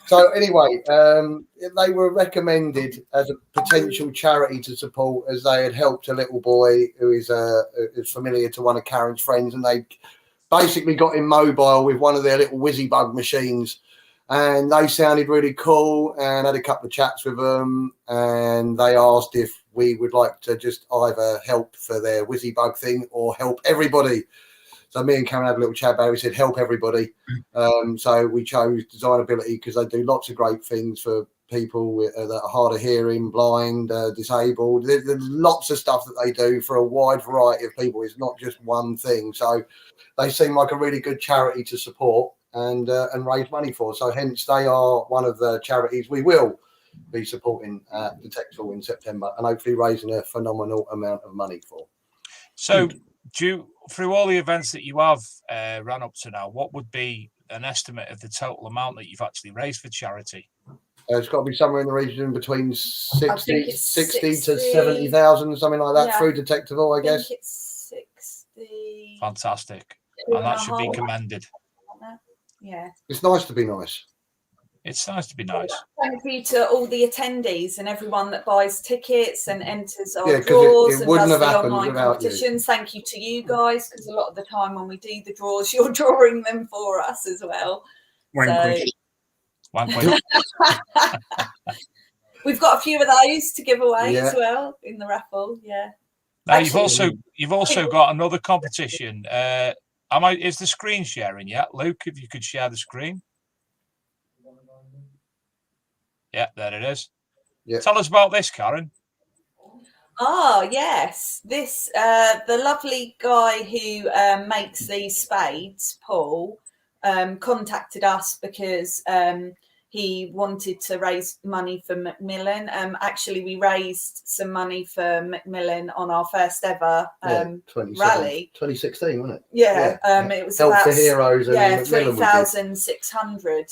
So anyway, they were recommended as a potential charity to support, as they had helped a little boy who is familiar to one of Karen's friends, and they basically got him mobile with one of their little whizzy bug machines, and they sounded really cool, and had a couple of chats with them, and they asked if we would like to just either help for their whizzy bug thing or help everybody. So me and Karen had a little chat about it. We said, help everybody. So we chose designability because they do lots of great things for people that are hard of hearing, blind, disabled. There's lots of stuff that they do for a wide variety of people. It's not just one thing. So they seem like a really good charity to support and raise money for. So hence they are one of the charities we will be supporting at Detectival in September, and hopefully raising a phenomenal amount of money for. So through all the events that you have run up to now, what would be an estimate of the total amount that you've actually raised for charity? It's got to be somewhere in the region between 60 to 60. 70,000, something like that, through Detectival, I guess. I think it's 60. Fantastic. And that should be commended. Yeah. It's nice to be nice. It's nice to be nice. Thank you to all the attendees and everyone that buys tickets and enters our Yeah, 'cause draws it and wouldn't does have the happened online without you. competitions. Thank you to you guys, because a lot of the time when we do the draws, you're drawing them for us as well. We've got a few of those to give away as well in the raffle. Yeah. Now you've also got another competition. Is the screen sharing yet, Luke? If you could share the screen. Yeah, there it is. Yeah. Tell us about this, Karen. Oh yes, this the lovely guy who makes these spades, Paul, contacted us because he wanted to raise money for Macmillan. Actually, we raised some money for Macmillan on our first ever rally. 2016, wasn't it? Yeah. It was Help about for Heroes. And 3,600.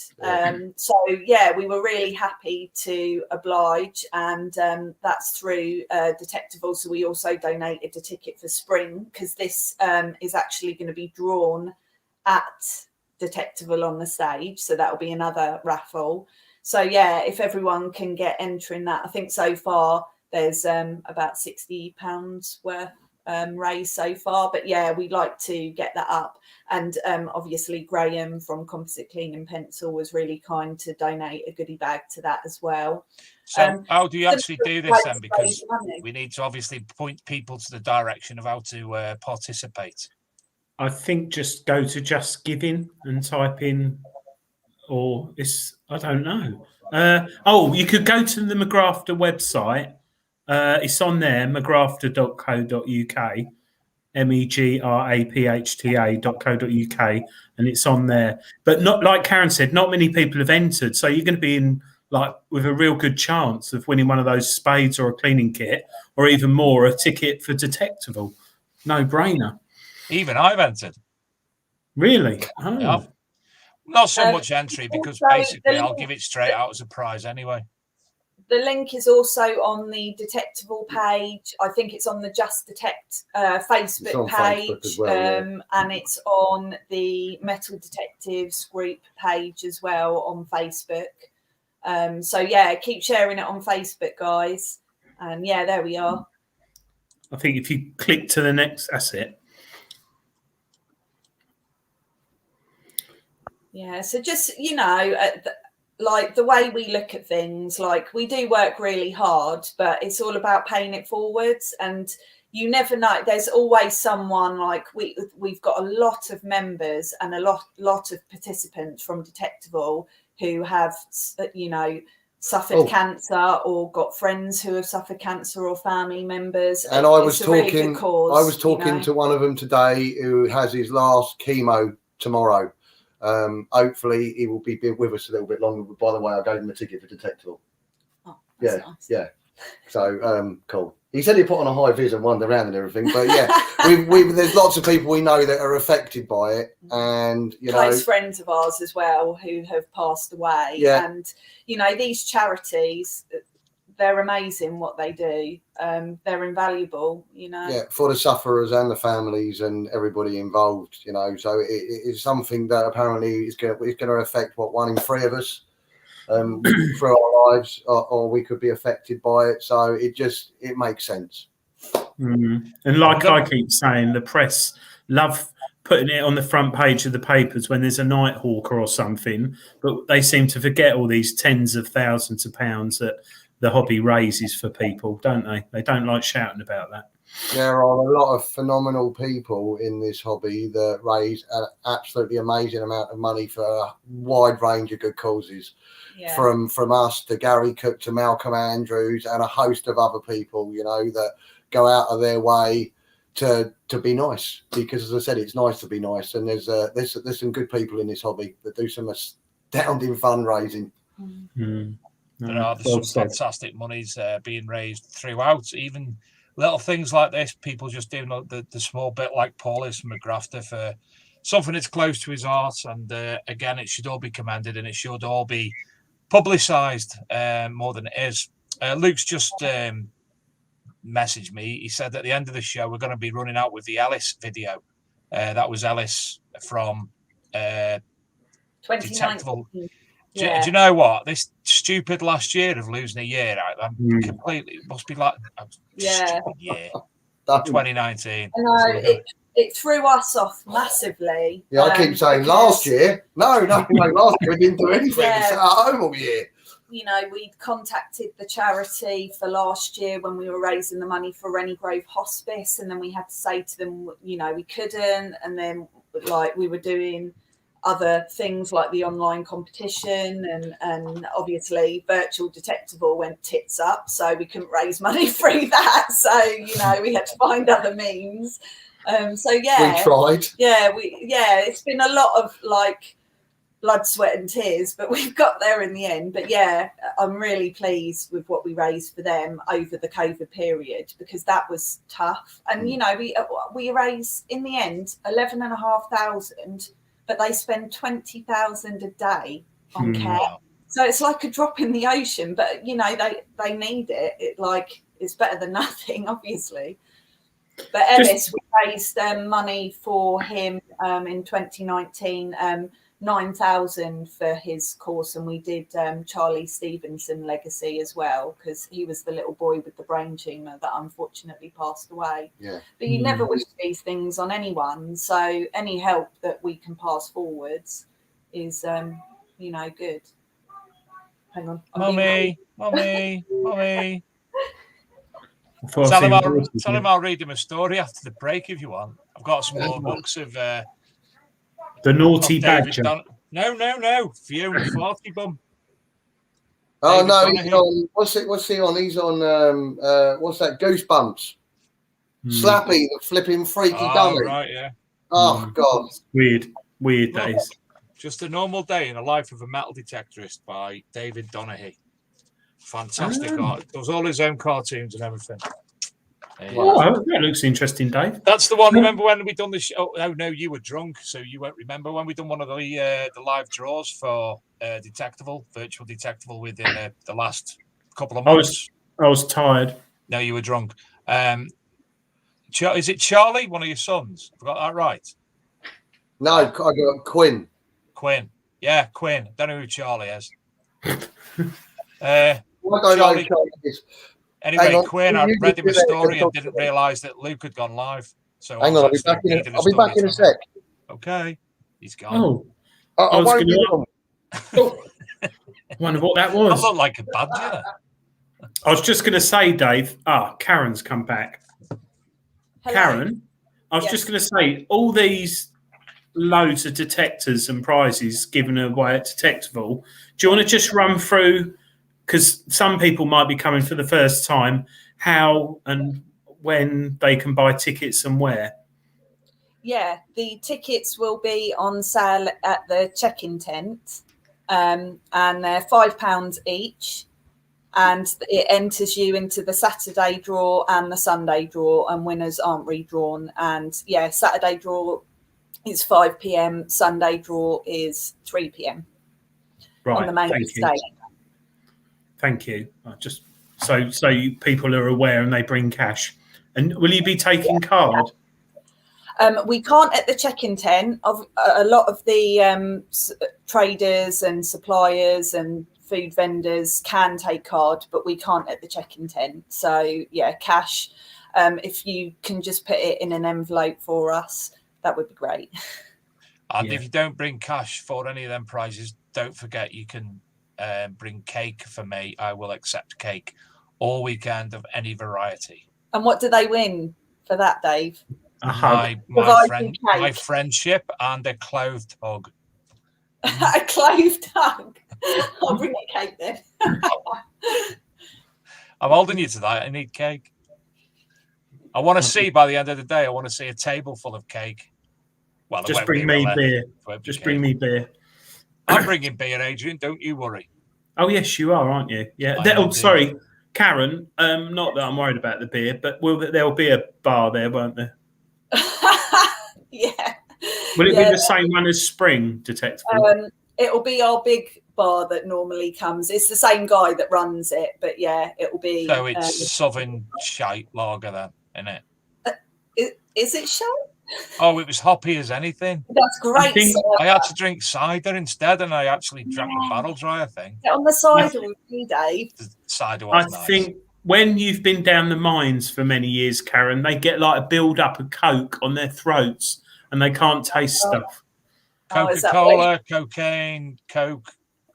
So yeah, we were really happy to oblige, and that's through Detectival. So we also donated a ticket for spring, because this is actually going to be drawn at Detectival on the stage, so that'll be another raffle. So yeah, if everyone can get entering that, I think so far there's about £60 worth raised so far, but yeah, we'd like to get that up. And obviously Graham from Composite Clean and Pencil was really kind to donate a goodie bag to that as well. So how do you actually do this then? Because we need to obviously point people to the direction of how to participate. I think just go to Just Giving and type in, or I don't know. You could go to the McGrafter website. It's on there, mcgrafter.co.uk, megrapphta.co.uk, and it's on there. But not, like Karen said, not many people have entered, so you're going to be in with a real good chance of winning one of those spades or a cleaning kit, or even more, a ticket for Detectival. No brainer. Even I've entered. Really? Oh. Yeah. Not so much entry, because basically I'll give it straight out as a prize anyway. The link is also on the Detectival page. I think it's on the Just Detect Facebook page, Facebook as well, and it's on the Metal Detectives group page as well on Facebook. So yeah, keep sharing it on Facebook, guys. And yeah, there we are. I think if you click to the next, that's it. Yeah, so just, like the way we look at things, like we do work really hard, but it's all about paying it forwards. And you never know, there's always someone, like we've got a lot of members and a lot of participants from Detectival who have, suffered cancer, or got friends who have suffered cancer, or family members. And I was talking to one of them today who has his last chemo tomorrow. Hopefully he will be with us a little bit longer. By the way, I gave him a ticket for Detectival. Oh, that's nice. Yeah. So cool. He said he put on a high vis and wandered around and everything, but yeah, there's lots of people we know that are affected by it, and close friends of ours as well who have passed away. Yeah. And these charities, they're amazing what they do. They're invaluable, Yeah, for the sufferers and the families and everybody involved, So it is something that apparently is going to affect one in three of us through our lives, or we could be affected by it. So it makes sense. And like I keep saying, the press love putting it on the front page of the papers when there's a Nighthawker or something, but they seem to forget all these tens of thousands of pounds that the hobby raises for people, don't they? They don't like shouting about that. There are a lot of phenomenal people in this hobby that raise an absolutely amazing amount of money for a wide range of good causes. Yeah. From us to Gary Cook to Malcolm Andrews and a host of other people, you know, that go out of their way to be nice, because as I said, it's nice to be nice, and there's some good people in this hobby that do some astounding fundraising. There are some fantastic monies being raised throughout, even little things like this, people just doing the small bit, like Paul is from a grafter, for something that's close to his heart. And again, it should all be commended, and it should all be publicised more than it is. Luke's just messaged me. He said at the end of the show, we're going to be running out with the Ellis video. That was Ellis from 2019. Do you know what? This stupid last year of losing a year out, I'm completely, it must be like a stupid year. 2019. I know, it threw us off massively. Yeah, I keep saying last year. No, last year we didn't do anything. We sat at home all year. You know, we contacted the charity for last year when we were raising the money for Rennie Grove Hospice, and then we had to say to them, you know, we couldn't, and then like we were doing other things like the online competition, and obviously virtual Detectival went tits up, so we couldn't raise money through that. So, you know, we had to find other means. So yeah, we tried. Yeah, it's been a lot of like blood, sweat and tears, but we've got there in the end. But yeah, I'm really pleased with what we raised for them over the COVID period, because that was tough. And you know, we raised in the end 11,500, but they spend 20,000 a day on care. So it's like a drop in the ocean, but you know, they need it. It's better than nothing, obviously. But Ellis, we raised money for him in 2019, 9,000 for his course, and we did Charlie Stevenson legacy as well, because he was the little boy with the brain tumour that unfortunately passed away. Yeah. But you never wish these things on anyone, so any help that we can pass forwards is, you know, good. Hang on. Mummy. Tell him I'll read him a story after the break if you want. I've got some more books of The Naughty Badger. No. Fiona Farty Bum. Oh David no, Donahue. he's on. What's he on? He's on. What's that? Goosebumps. Slappy, the flipping freaky dummy. Right, yeah. Oh God. Weird that is. Just a normal day in the life of a metal detectorist by David Donahue. Fantastic art. Does all his own cartoons and everything. Oh, that looks interesting, Dave. That's the one. Remember when we done the show? Oh no, you were drunk, so you won't remember when we done one of the live draws for Detectival, virtual Detectival within the last couple of months. I was tired. No, you were drunk. Is it Charlie, one of your sons? Have I got that right? No, I got Quinn. Quinn. Yeah, Quinn. Don't know who Charlie is. Charlie. Anyway, Quinn, I read him a story and didn't realise that Luke had gone live. So hang on, I'll be back in a sec. Okay, he's gone. Oh, I won't be long. I wonder what that was. I look like a badger. I was just going to say, Dave. Karen's come back. Hello. Karen, I was just going to say, all these loads of detectors and prizes given away at Detectival. Do you want to just run through? Because some people might be coming for the first time, how and when they can buy tickets and where. Yeah, the tickets will be on sale at the check-in tent, and they're £5 each, and it enters you into the Saturday draw and the Sunday draw, and winners aren't redrawn. And yeah, Saturday draw is 5 p.m, Sunday draw is 3 p.m. Right, on the main stage. Thank you. Just so people are aware and they bring cash. And will you be taking card? We can't at the check-in tent. A lot of the traders and suppliers and food vendors can take card, but we can't at the check-in tent. So yeah, cash. If you can just put it in an envelope for us, that would be great. And if you don't bring cash for any of them prizes, don't forget you can bring cake for me, I will accept cake all weekend of any variety. And what do they win for that, Dave? My friendship and a clothed hug. A clothed hug. I'll bring a cake then. I'm holding you to that. I need cake. I want to see by the end of the day. I want to see a table full of cake. Well, just bring me beer. Just bring me beer. I'm bringing beer, Adrian. Don't you worry. Oh yes, you are, aren't you? Yeah. Oh, sorry, Karen. Not that I'm worried about the beer, but there'll be a bar there, won't there? Yeah. Will it be the same one as Spring Detectival? It'll be our big bar that normally comes. It's the same guy that runs it, but yeah, it'll be. So it's Southern shite lager then, isn't it? Is it shite? Oh, it was hoppy as anything. That's great. I had to drink cider instead, and I actually drank the barrel dry, I think. Get on the cider with me, Dave. The cider was nice. I think when you've been down the mines for many years, Karen, they get like a build up of Coke on their throats and they can't taste stuff. Coca-Cola, cocaine, Coke.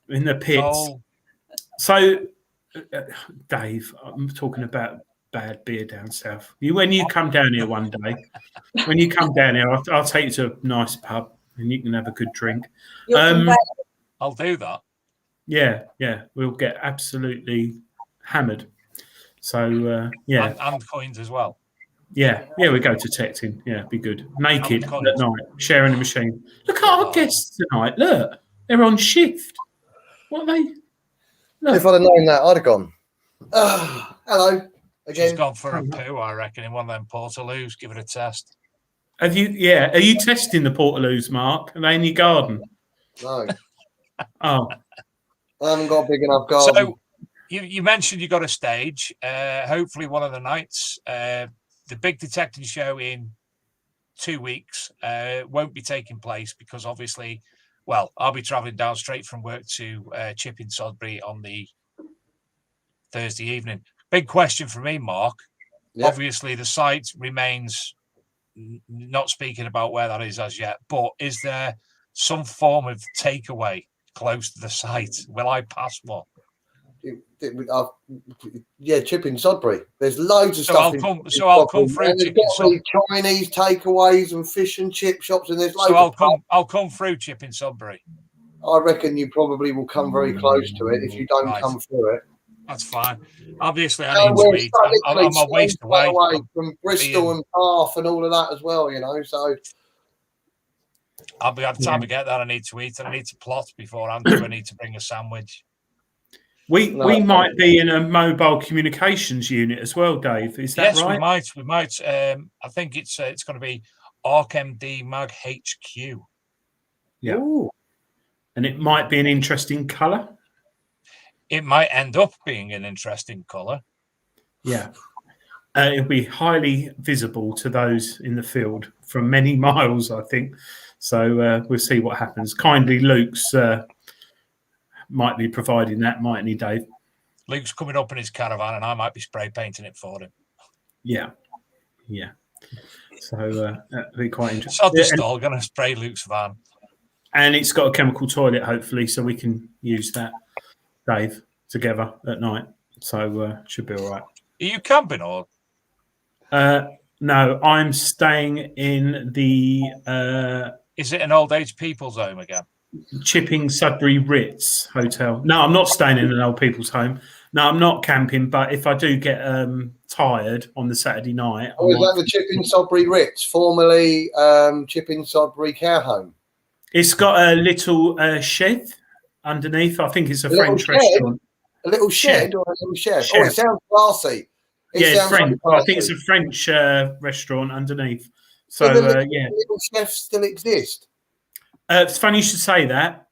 In the pits. Coal. So, Dave, I'm talking about bad beer down south. When you come down here one day, I'll take you to a nice pub and you can have a good drink. I'll do that. Yeah, we'll get absolutely hammered. So, yeah. And coins as well. Yeah, we go detecting. Yeah, be good. Naked at night, sharing a machine. Look at our guests tonight. Look, they're on shift. What are they? Look. If I'd have known that, I'd have gone. Hello. Again. She's gone for a poo, I reckon, in one of them Portaloos. Give it a test. Have you? Yeah. Are you testing the Portaloos, Mark? Are they in your garden? No. Oh. I haven't got a big enough garden. So you mentioned you got a stage. Hopefully one of the nights. The big detecting show in 2 weeks won't be taking place because obviously, well, I'll be travelling down straight from work to Chipping Sodbury on the Thursday evening. Big question for me, Mark. Yep. Obviously, the site remains not speaking about where that is as yet, but is there some form of takeaway close to the site? Will I pass one? Chipping Sodbury. There's loads of stuff. I'll come through. Chinese takeaways and fish and chip shops, and there's loads. So I'll come through Chipping Sodbury. I reckon you probably will come very close to it if you don't come through it. That's fine. Obviously, I need to eat. I'm a waste away from Bristol and Bath and all of that as well. So I'll be at the time to get there. I need to eat and I need to plot beforehand. I need to bring a sandwich. We might be in a mobile communications unit as well, Dave. Is that right? Yes, we might. I think it's going to be ArcMD Mag HQ. Yeah. Ooh. And it might be an interesting colour. It might end up being an interesting colour. Yeah. It'll be highly visible to those in the field from many miles, I think. So we'll see what happens. Kindly Luke's might be providing that, mightn't he, Dave? Luke's coming up in his caravan and I might be spray painting it for him. Yeah. So that'll be quite interesting. So just all going to spray Luke's van. And it's got a chemical toilet, hopefully, so we can use that, Dave, together at night. So should be all right. Are you camping or? No, I'm staying in the... Is it an old age people's home again? Chipping Sudbury Ritz Hotel. No, I'm not staying in an old people's home. No, I'm not camping, but if I do get tired on the Saturday night... is that the Chipping Sodbury Ritz, formerly Chipping Sodbury Care Home? It's got a little shed underneath. I think it's a French restaurant. A little shed or a little chef? Oh, it sounds classy. It's French. I think it's a French restaurant underneath. So, little chefs still exist? It's funny you should say that.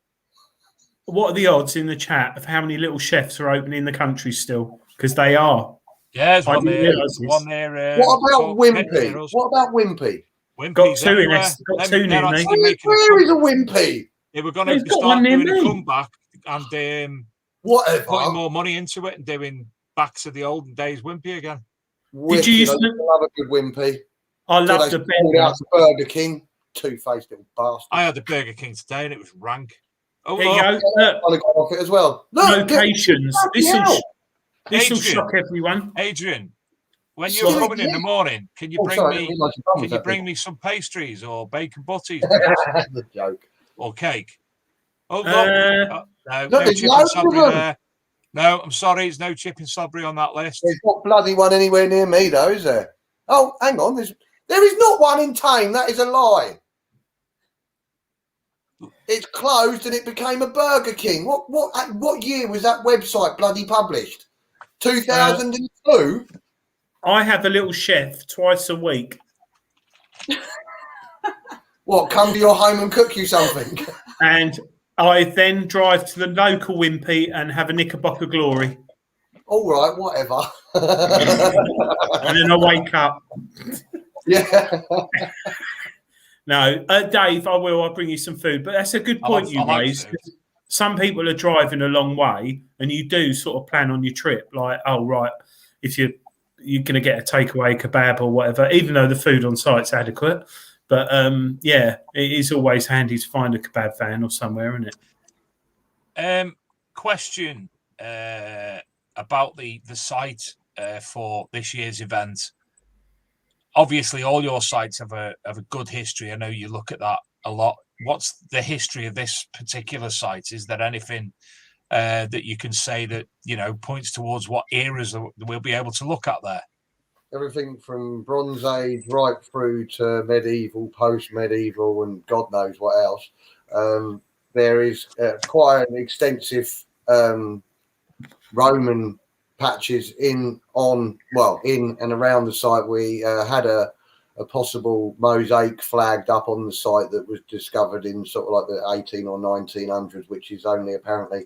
What are the odds in the chat of how many little chefs are open in the country still? Because they are. Yeah, there's one there. What about Wimpy? Got two in there. Got two near me. Where is a Wimpy? They were going to start doing a comeback and putting more money into it and doing back to the olden days Wimpy again. Did you used to love a good Wimpy? I loved the Burger King. Two-faced little bastard. I had the Burger King today and it was rank. There you go. Look, off it as well. Look, locations. This will shock everyone. Adrian, when you're coming in the morning, can you bring me some pastries or bacon butties? The joke. Or cake? Oh, no, no chip and Sudbury there. No, I'm sorry, there's no chip and Sudbury on that list. There's not bloody one anywhere near me, though, is there? Oh, hang on. There is not one in Tame. That is a lie. It's closed and it became a Burger King. What year was that website bloody published? 2002? I have a little chef twice a week. What, come to your home and cook you something? And I then drive to the local Wimpy and have a Knickerbocker Glory. All right, whatever. And then I wake up. Yeah. No, Dave, I'll bring you some food. But that's a good point you raised. Some people are driving a long way and you do sort of plan on your trip. Like, oh, right, if you're going to get a takeaway kebab or whatever, even though the food on site's adequate. But, yeah, it is always handy to find a kebab van or somewhere, isn't it? Question about the site for this year's event. Obviously, all your sites have a good history. I know you look at that a lot. What's the history of this particular site? Is there anything that you can say that, you know, points towards what eras we'll be able to look at there? Everything from Bronze Age right through to medieval, post-medieval, and God knows what else. There is quite an extensive Roman patches in and around the site. We had a possible mosaic flagged up on the site that was discovered in sort of like the 18 or 1900s, which is only apparently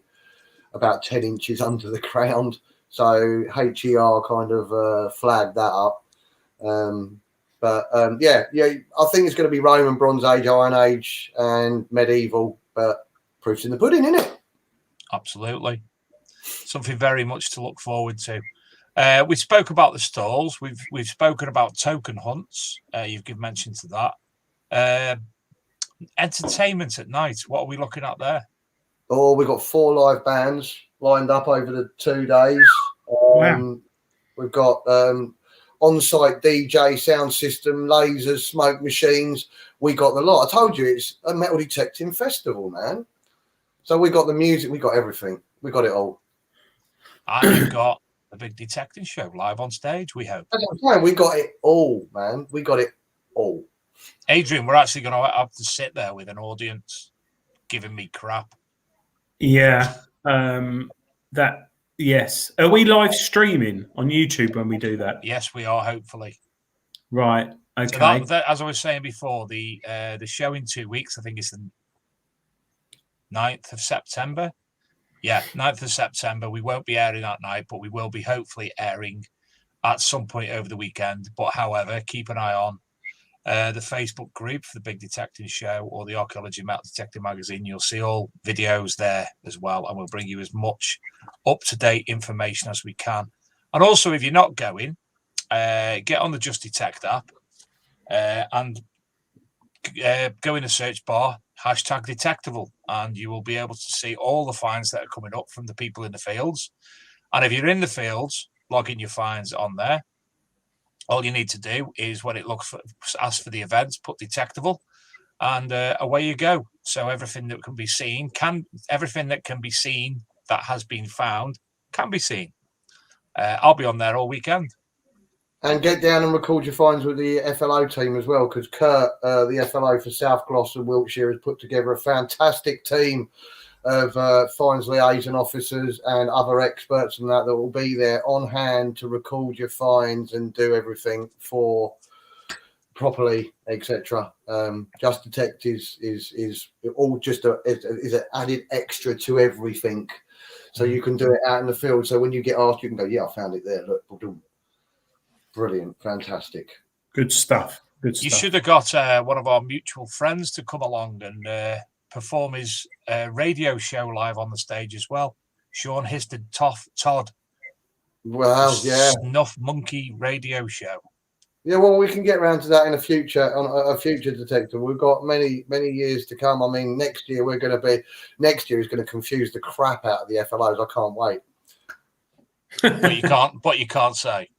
about 10 inches under the ground. So HER kind of flagged that up. Yeah, I think it's going to be Roman, Bronze Age, Iron Age, and medieval, but proof's in the pudding, isn't it? Absolutely. Something very much to look forward to. We spoke about the stalls. We've spoken about token hunts. You've given mention to that. Entertainment at night. What are we looking at there? Oh, we've got 4 live bands lined up over the 2 days. Wow. We've got on-site DJ, sound system, lasers, smoke machines. We got the lot. I told you it's a metal detecting festival, man. So we got the music, we got everything. We got it all. And you've got the big detecting show live on stage, we hope. That's what I'm saying. We got it all, man. We got it all. Adrian, we're actually going to have to sit there with an audience giving me crap. Yeah. Yes. Are we live streaming on YouTube when we do that? Yes, we are, hopefully. Right. Okay. So that, as I was saying before, the show in 2 weeks, I think it's the 9th of September. Yeah, 9th of September. We won't be airing that night, but we will be hopefully airing at some point over the weekend. But however, keep an eye on the Facebook group for the Big Detecting Show or the Archaeology Metal Detecting Magazine. You'll see all videos there as well, and we'll bring you as much up-to-date information as we can. And also, if you're not going, get on the Just Detect app and go in the search bar, #Detectival, and you will be able to see all the finds that are coming up from the people in the fields. And if you're in the fields, log in your finds on there. All you need to do is when it asks for the events, put Detectival, and away you go. So everything that can be seen that has been found can be seen. I'll be on there all weekend. And get down and record your finds with the FLO team as well, because Kurt, the FLO for South Gloucester, Wiltshire, has put together a fantastic team of finds liaison officers and other experts and that will be there on hand to record your finds and do everything for properly, etc. Just Detect is all just is an added extra to everything, so you can do it out in the field. So when you get asked, you can go, "Yeah, I found it there. Look, boom." Brilliant, fantastic, good stuff. Good stuff. You should have got one of our mutual friends to come along and perform his radio show live on the stage as well. Sean Histon Todd. Well, yeah. Snuff Monkey radio show. Yeah, well, we can get around to that in a future on a future detective. We've got many years to come. I mean, next year is going to confuse the crap out of the FLOs. I can't wait. But you can't say.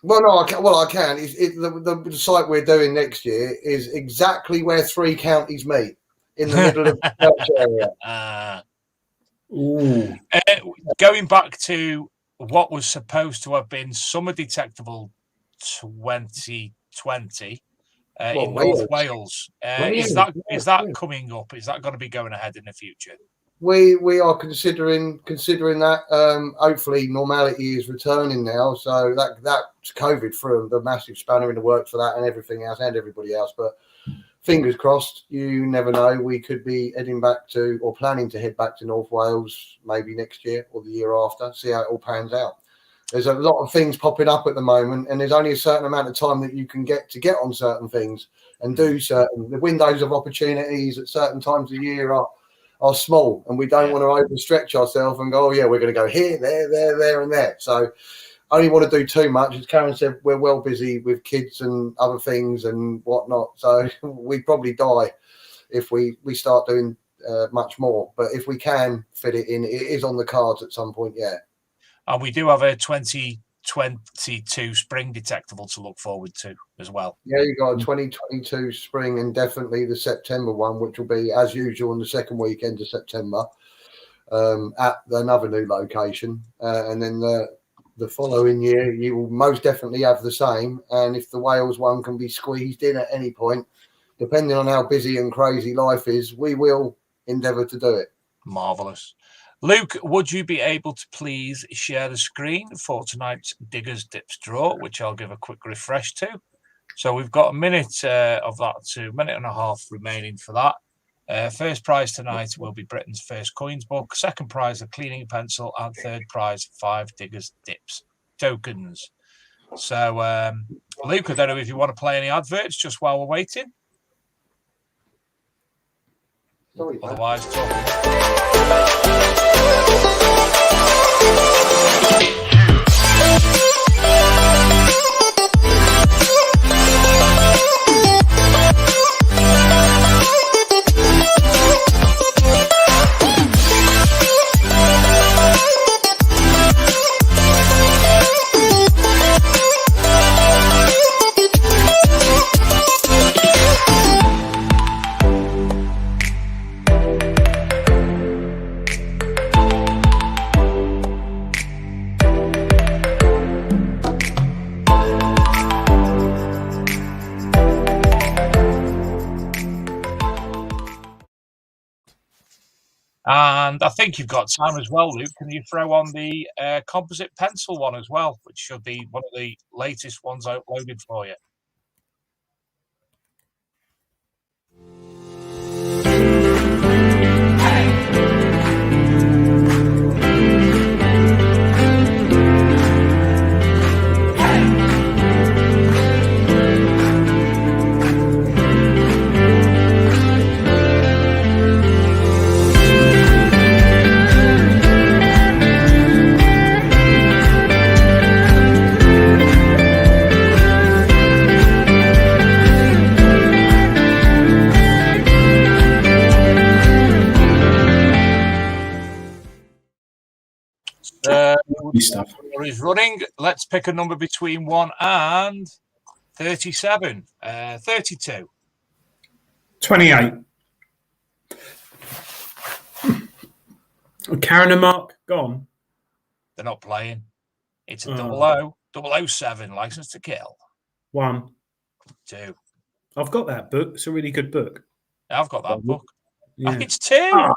Well, no, I can. The site we're doing next year is exactly where 3 counties meet in the middle of the church area. Going back to what was supposed to have been Summer Detectival 2020 in North Wales, is that coming up? Is that going to be going ahead in the future? We are considering that. Hopefully, normality is returning now. So that's COVID threw the massive spanner in the works for that and everything else and everybody else. But fingers crossed, you never know. We could be heading back to or planning to head back to North Wales maybe next year or the year after. See how it all pans out. There's a lot of things popping up at the moment, and there's only a certain amount of time that you can get on certain things and do certain. The windows of opportunities at certain times of the year are small, and we don't want to overstretch ourselves and go, oh yeah, we're going to go here, there, and there. So I only want to do too much. As Karen said, we're well busy with kids and other things and whatnot. So we'd probably die if we start doing much more. But if we can fit it in, it is on the cards at some point, yeah. And we do have a 2022 spring detectable to look forward to as well. Yeah, you got a 2022 spring and definitely the September one, which will be as usual on the second weekend of September at another new location. And then the following year, you will most definitely have the same. And if the Wales one can be squeezed in at any point, depending on how busy and crazy life is, we will endeavour to do it. Marvellous. Luke, would you be able to please share the screen for tonight's Diggers Dips draw, which I'll give a quick refresh to. So we've got a minute of that to minute and a half remaining for that. First prize tonight will be Britain's first coins book. Second prize, a cleaning pencil. And third prize, 5 Diggers Dips tokens. So, Luke, I don't know if you want to play any adverts just while we're waiting. Otherwise, and I think you've got time as well, Luke. Can you throw on the composite pencil one as well, which should be one of the latest ones uploaded for you? Stuff is running. Let's pick a number between 1 and 37. 32. 28. Karen and Mark gone. They're not playing. It's a 007 License to Kill. 1. 2. I've got that book. It's a really good book. I've got that book. Yeah. It's 2.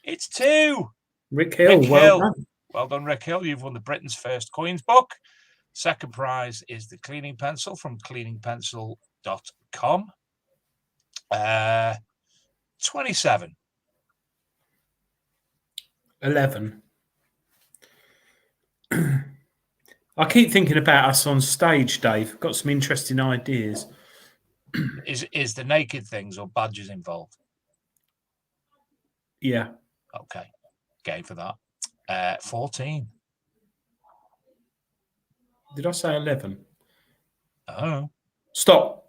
It's 2. Rick Hill. Well done. Well done, Rick Hill. You've won the Britain's first coins book. Second prize is the cleaning pencil from cleaningpencil.com. 27. 11. I keep thinking about us on stage, Dave. Got some interesting ideas. Is the naked things or badges involved? Yeah. Okay. Game for that. 14. Did I say 11? Oh. Stop.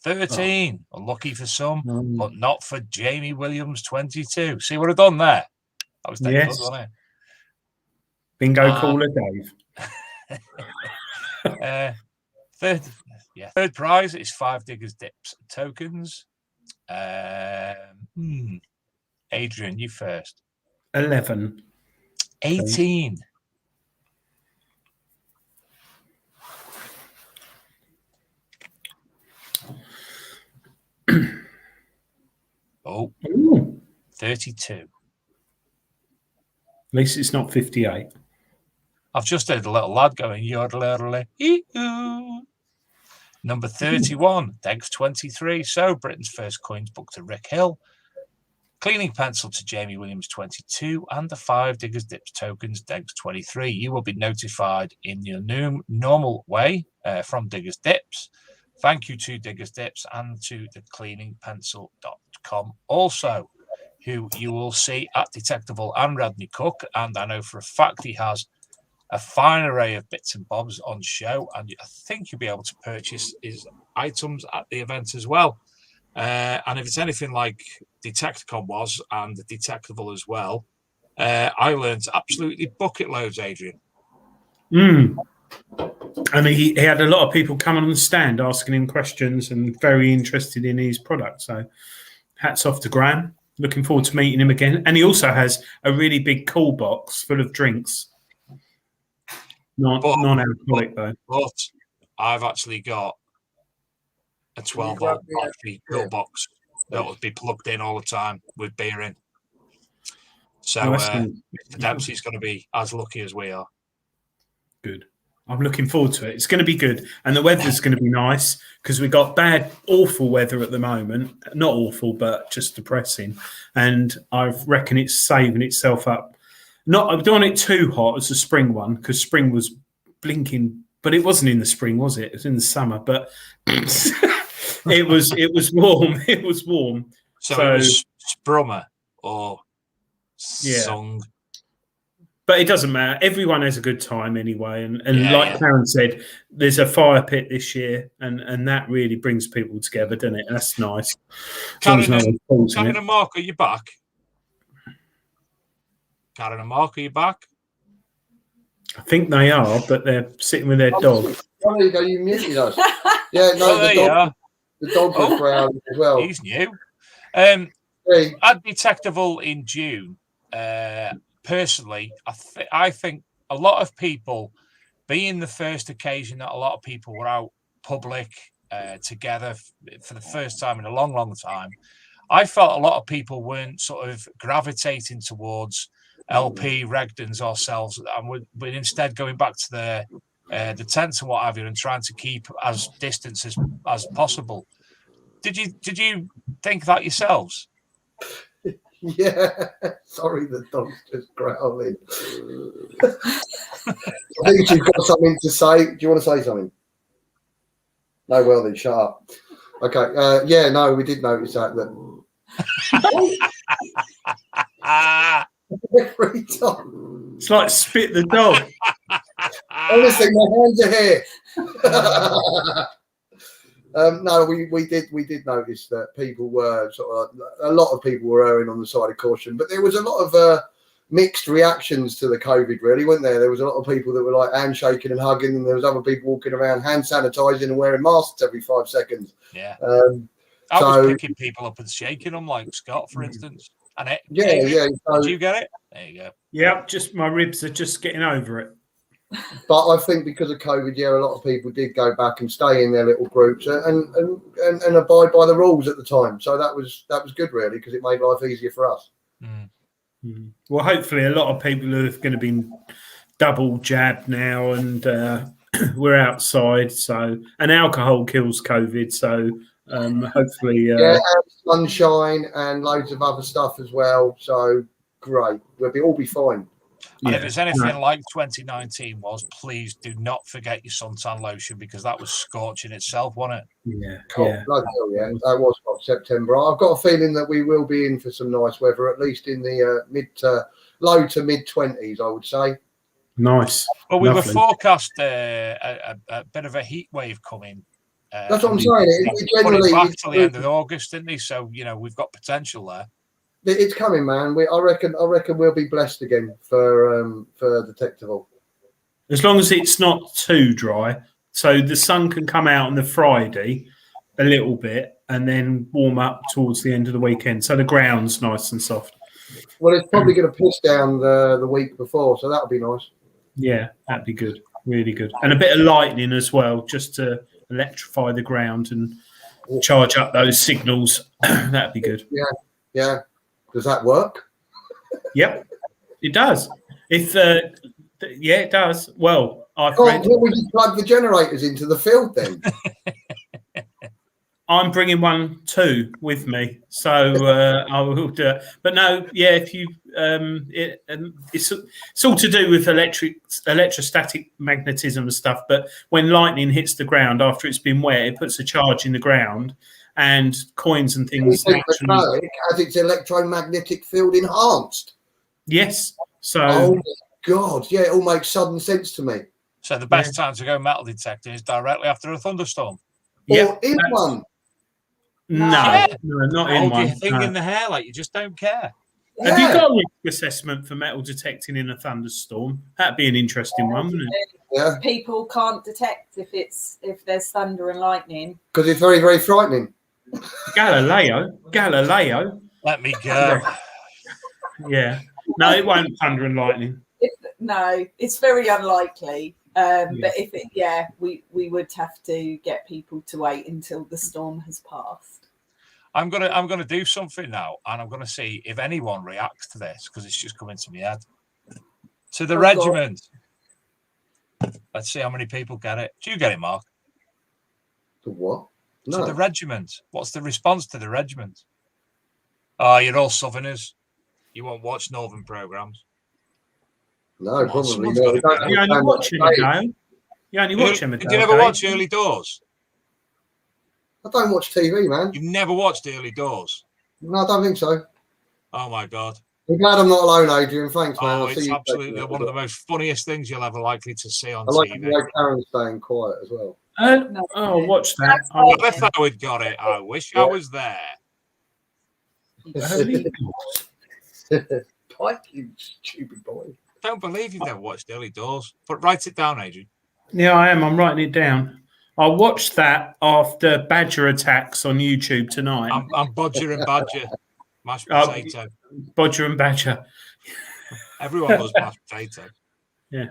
13. Unlucky for some, but not for Jamie Williams, 22. See what I've done there? That was good, wasn't it? Bingo caller Dave. Third prize is 5 Diggers Dips tokens. Adrian, you first. 11. 18. Oh, 32. At least it's not 58. I've just heard a little lad going, yodelerly. Number 31, Degs 23. So Britain's first coins book to Rick Hill. Cleaning pencil to Jamie Williams 22. And the 5 Diggers Dips tokens, Degs 23. You will be notified in your normal way from Diggers Dips. Thank you to Diggers Dips and to the cleaningpencil.com also, who you will see at Detectival and Rodney Cook. And I know for a fact he has a fine array of bits and bobs on show. And I think you'll be able to purchase his items at the event as well. And if it's anything like Detecticon was and the Detectival as well, I learned absolutely bucket loads, Adrian. And he had a lot of people coming on the stand asking him questions and very interested in his product. So hats off to Graham. Looking forward to meeting him again. And he also has a really big cool box full of drinks. Non-alcoholic, though. But I've actually got a 12-volt battery cool box that will be plugged in all the time with beer in. So Mr. Dempsey's going to be as lucky as we are. Good. I'm looking forward to it. It's going to be good. And the weather's going to be nice because we've got awful weather at the moment. Not awful, but just depressing. And I reckon it's saving itself up. I don't want it too hot as the spring one because spring was blinking, but it wasn't in the spring, was it? It was in the summer, but it was warm. It was warm. So it was sprummer or song. But it doesn't matter. Everyone has a good time anyway. And like Karen said, there's a fire pit this year, and that really brings people together, doesn't it? That's nice. Karen and Mark, are you back? Karen and Mark, are you back? I think they are, but they're sitting with their dog. Oh, there you go. You muted us. Yeah, no, the dog was growling as well. He's new. At Detectival in June, personally, I think a lot of people, being the first occasion that a lot of people were out public together for the first time in a long, long time, I felt a lot of people weren't sort of gravitating towards LP, Regdens ourselves, and we're instead going back to the tents and what have you, and trying to keep as distance as possible. Did you think that yourselves? Yeah, sorry, the dog's just growling. I think you've got something to say. Do you want to say something? No, well then, shut up. Okay, no, we did notice that. Every time. It's like spit the dog. Honestly, my hands are here. No, we did notice that people were a lot of people were erring on the side of caution, but there was a lot of mixed reactions to the COVID, really, weren't there? There was a lot of people that were like handshaking and hugging, and there was other people walking around hand sanitizing and wearing masks every 5 seconds. Yeah. I was picking people up and shaking them, like Scott, for instance. And did you get it? There you go. Yeah, just my ribs are just getting over it. But I think because of COVID, a lot of people did go back and stay in their little groups and abide by the rules at the time. So that was good, really, because it made life easier for us. Well, hopefully a lot of people are going to be double jabbed now, and we're outside. And alcohol kills COVID. So hopefully, and sunshine and loads of other stuff as well. So great, we'll all be fine. And if it's anything like 2019 was, please do not forget your suntan lotion, because that was scorching itself, wasn't it? Bloody hell, that was about September. I've got a feeling that we will be in for some nice weather, at least in the low to mid 20s, I would say. Nice. Well, we were Lovely. forecast a bit of a heat wave coming. That's what I'm saying. Put it back till the end of August, didn't he? So we've got potential there. It's coming, man. I reckon we'll be blessed again for Detectival. As long as it's not too dry, so the sun can come out on the Friday a little bit and then warm up towards the end of the weekend. So the ground's nice and soft. Well, it's probably going to piss down the week before, so that'll be nice. Yeah, that'd be good. Really good. And a bit of lightning as well, just to electrify the ground and charge up those signals. That'd be good. Yeah. Does that work? Yep, it does. If it does. Well, What would you plug the generators into the field then? I'm bringing one too with me, so I will do it. But no, yeah, if you, it's all to do with electrostatic magnetism and stuff. But when lightning hits the ground after it's been wet, it puts a charge in the ground, and coins and things. As its electromagnetic field enhanced. Yes. So. Oh my God! Yeah, it all makes sudden sense to me. So the best time to go metal detecting is directly after a thunderstorm. Or in one. No, not in one. Your thing in the hair, like you just don't care. Have you got a risk assessment for metal detecting in a thunderstorm? That'd be an interesting one, wouldn't it? Yeah. People can't detect if there's thunder and lightning. Because it's very, very frightening. Galileo. Let me go. Yeah. No, it won't thunder and lightning. No, it's very unlikely. But if we would have to get people to wait until the storm has passed. I'm gonna do something now, and I'm gonna see if anyone reacts to this because it's just coming to my head. To the regiment. Let's see how many people get it. Do you get it, Mark? To what? No. To the regiment. What's the response to the regiment? Oh, you're all Southerners. You won't watch Northern programs. No, probably not. You only watch them, Dale. You only watch them. Did you ever watch Early Doors? I don't watch TV, man. You've never watched Early Doors? No, I don't think so. Oh my God. I'm glad I'm not alone, Adrian. Thanks, man. Oh, it's absolutely one of the most funniest things you'll ever likely to see on I like TV. the way Karen's staying quiet as well. Watch that. If I would got it, I wish I was there. Pipe, you stupid boy. Don't believe you've never watched Early Doors, but write it down, Adrian. Yeah, I am. I'm writing it down. I'll watch that after Badger attacks on YouTube tonight. I'm Bodger and Badger. Mashed potato. Bodger and Badger. Everyone loves mashed potato. Yeah.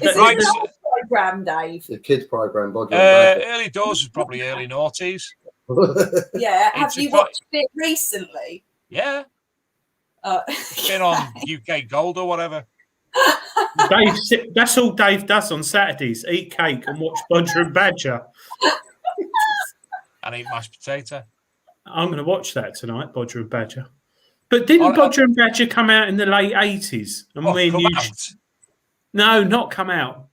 Is Right. it a program, Dave? The kids program, Bodger and Badger. Early Doors was probably early noughties. Yeah. Have It's you a watched it recently? Yeah. It's been on UK Gold or whatever. Dave, that's all Dave does on Saturdays: eat cake and watch Bodger and Badger. And eat mashed potato. I'm going to watch that tonight, Bodger and Badger. But didn't Bodger and Badger come out in the late 80s? And No, not come out.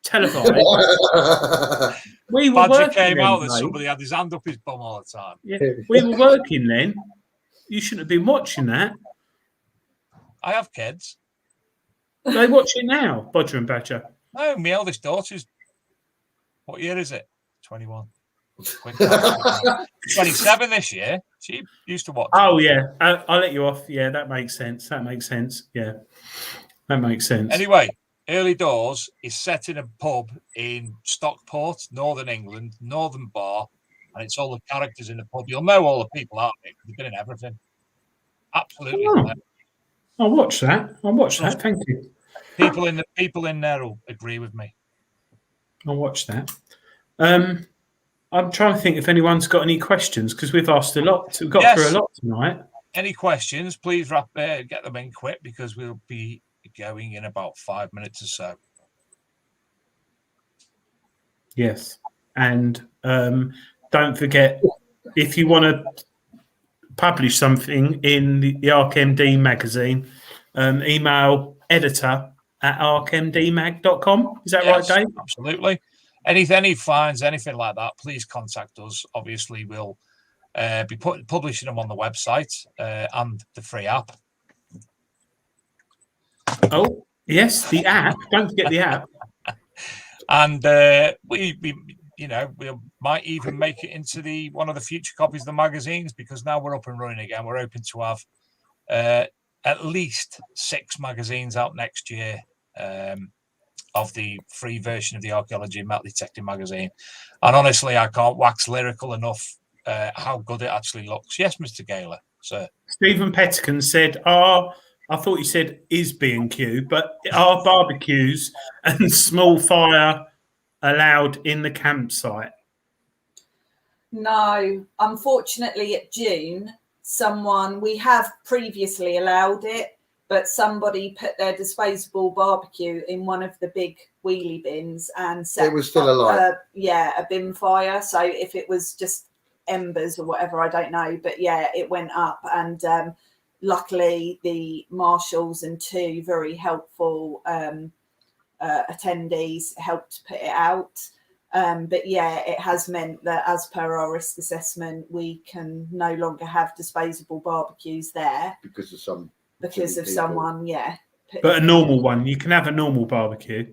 Televised. We were Badger working came then, out that mate. somebody had his hand up his bum all the time. Yeah, we were working then. You shouldn't have been watching that. I have kids. They watch it now, Bodger and Badger. No, my eldest daughter's. What year is it? 21. 27 this year. She used to watch. Oh, yeah. I'll let you off. Yeah, that makes sense. Yeah, that makes sense. Anyway, Early Doors is set in a pub in Stockport, Northern England, Northern Bar, and it's all the characters in the pub. You'll know all the people out there. They've been in everything. Absolutely. Oh. I'll watch that. Thank you. People in there will agree with me. I'll watch that. I'm trying to think if anyone's got any questions because we've asked a lot. We've got through a lot tonight. Any questions? Please get them in quick because we'll be going in about 5 minutes or so. Yes, and don't forget if you want to publish something in the ArkMD magazine, email editor@arkmdmag.com. Is that right, Dave? Absolutely. Any fines, anything like that, please contact us. Obviously, we'll be publishing them on the website and the free app. Oh, Yes, the app. Don't forget the app. And we might even make it into one of the future copies of the magazines, because now we're up and running again. We're hoping to have at least 6 magazines out next year of the free version of the Archaeology and Metal Detecting magazine. And honestly, I can't wax lyrical enough how good it actually looks. Yes, Mr. Gaylor, sir. Stephen Pettican said, I thought you said is B&Q, but are barbecues and small fire allowed in the campsite? No, unfortunately at June, we have previously allowed it, but somebody put their disposable barbecue in one of the big wheelie bins and set It was still alight. a bin fire. So if it was just embers or whatever, I don't know, but yeah, it went up. And luckily the marshals and 2 very helpful attendees helped put it out. But yeah, it has meant that as per our risk assessment, we can no longer have disposable barbecues there because of someone, yeah. But a normal one, you can have a normal barbecue.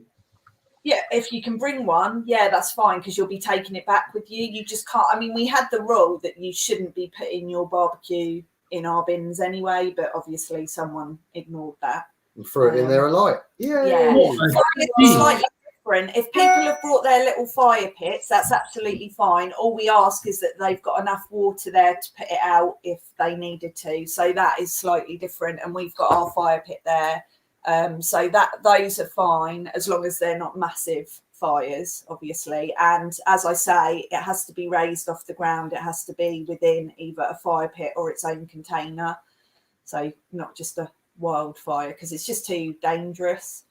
Yeah, if you can bring one, yeah, that's fine, because you'll be taking it back with you. You just can't. I mean, we had the rule that you shouldn't be putting your barbecue in our bins anyway, but obviously someone ignored that. And threw it in there alight. Yeah. It's slightly different. If people have brought their little fire pits, that's absolutely fine. All we ask is that they've got enough water there to put it out if they needed to. So that is slightly different, and we've got our fire pit there. So those are fine as long as they're not massive fires, obviously. And as I say, it has to be raised off the ground. It has to be within either a fire pit or its own container. So not just a wildfire, because it's just too dangerous.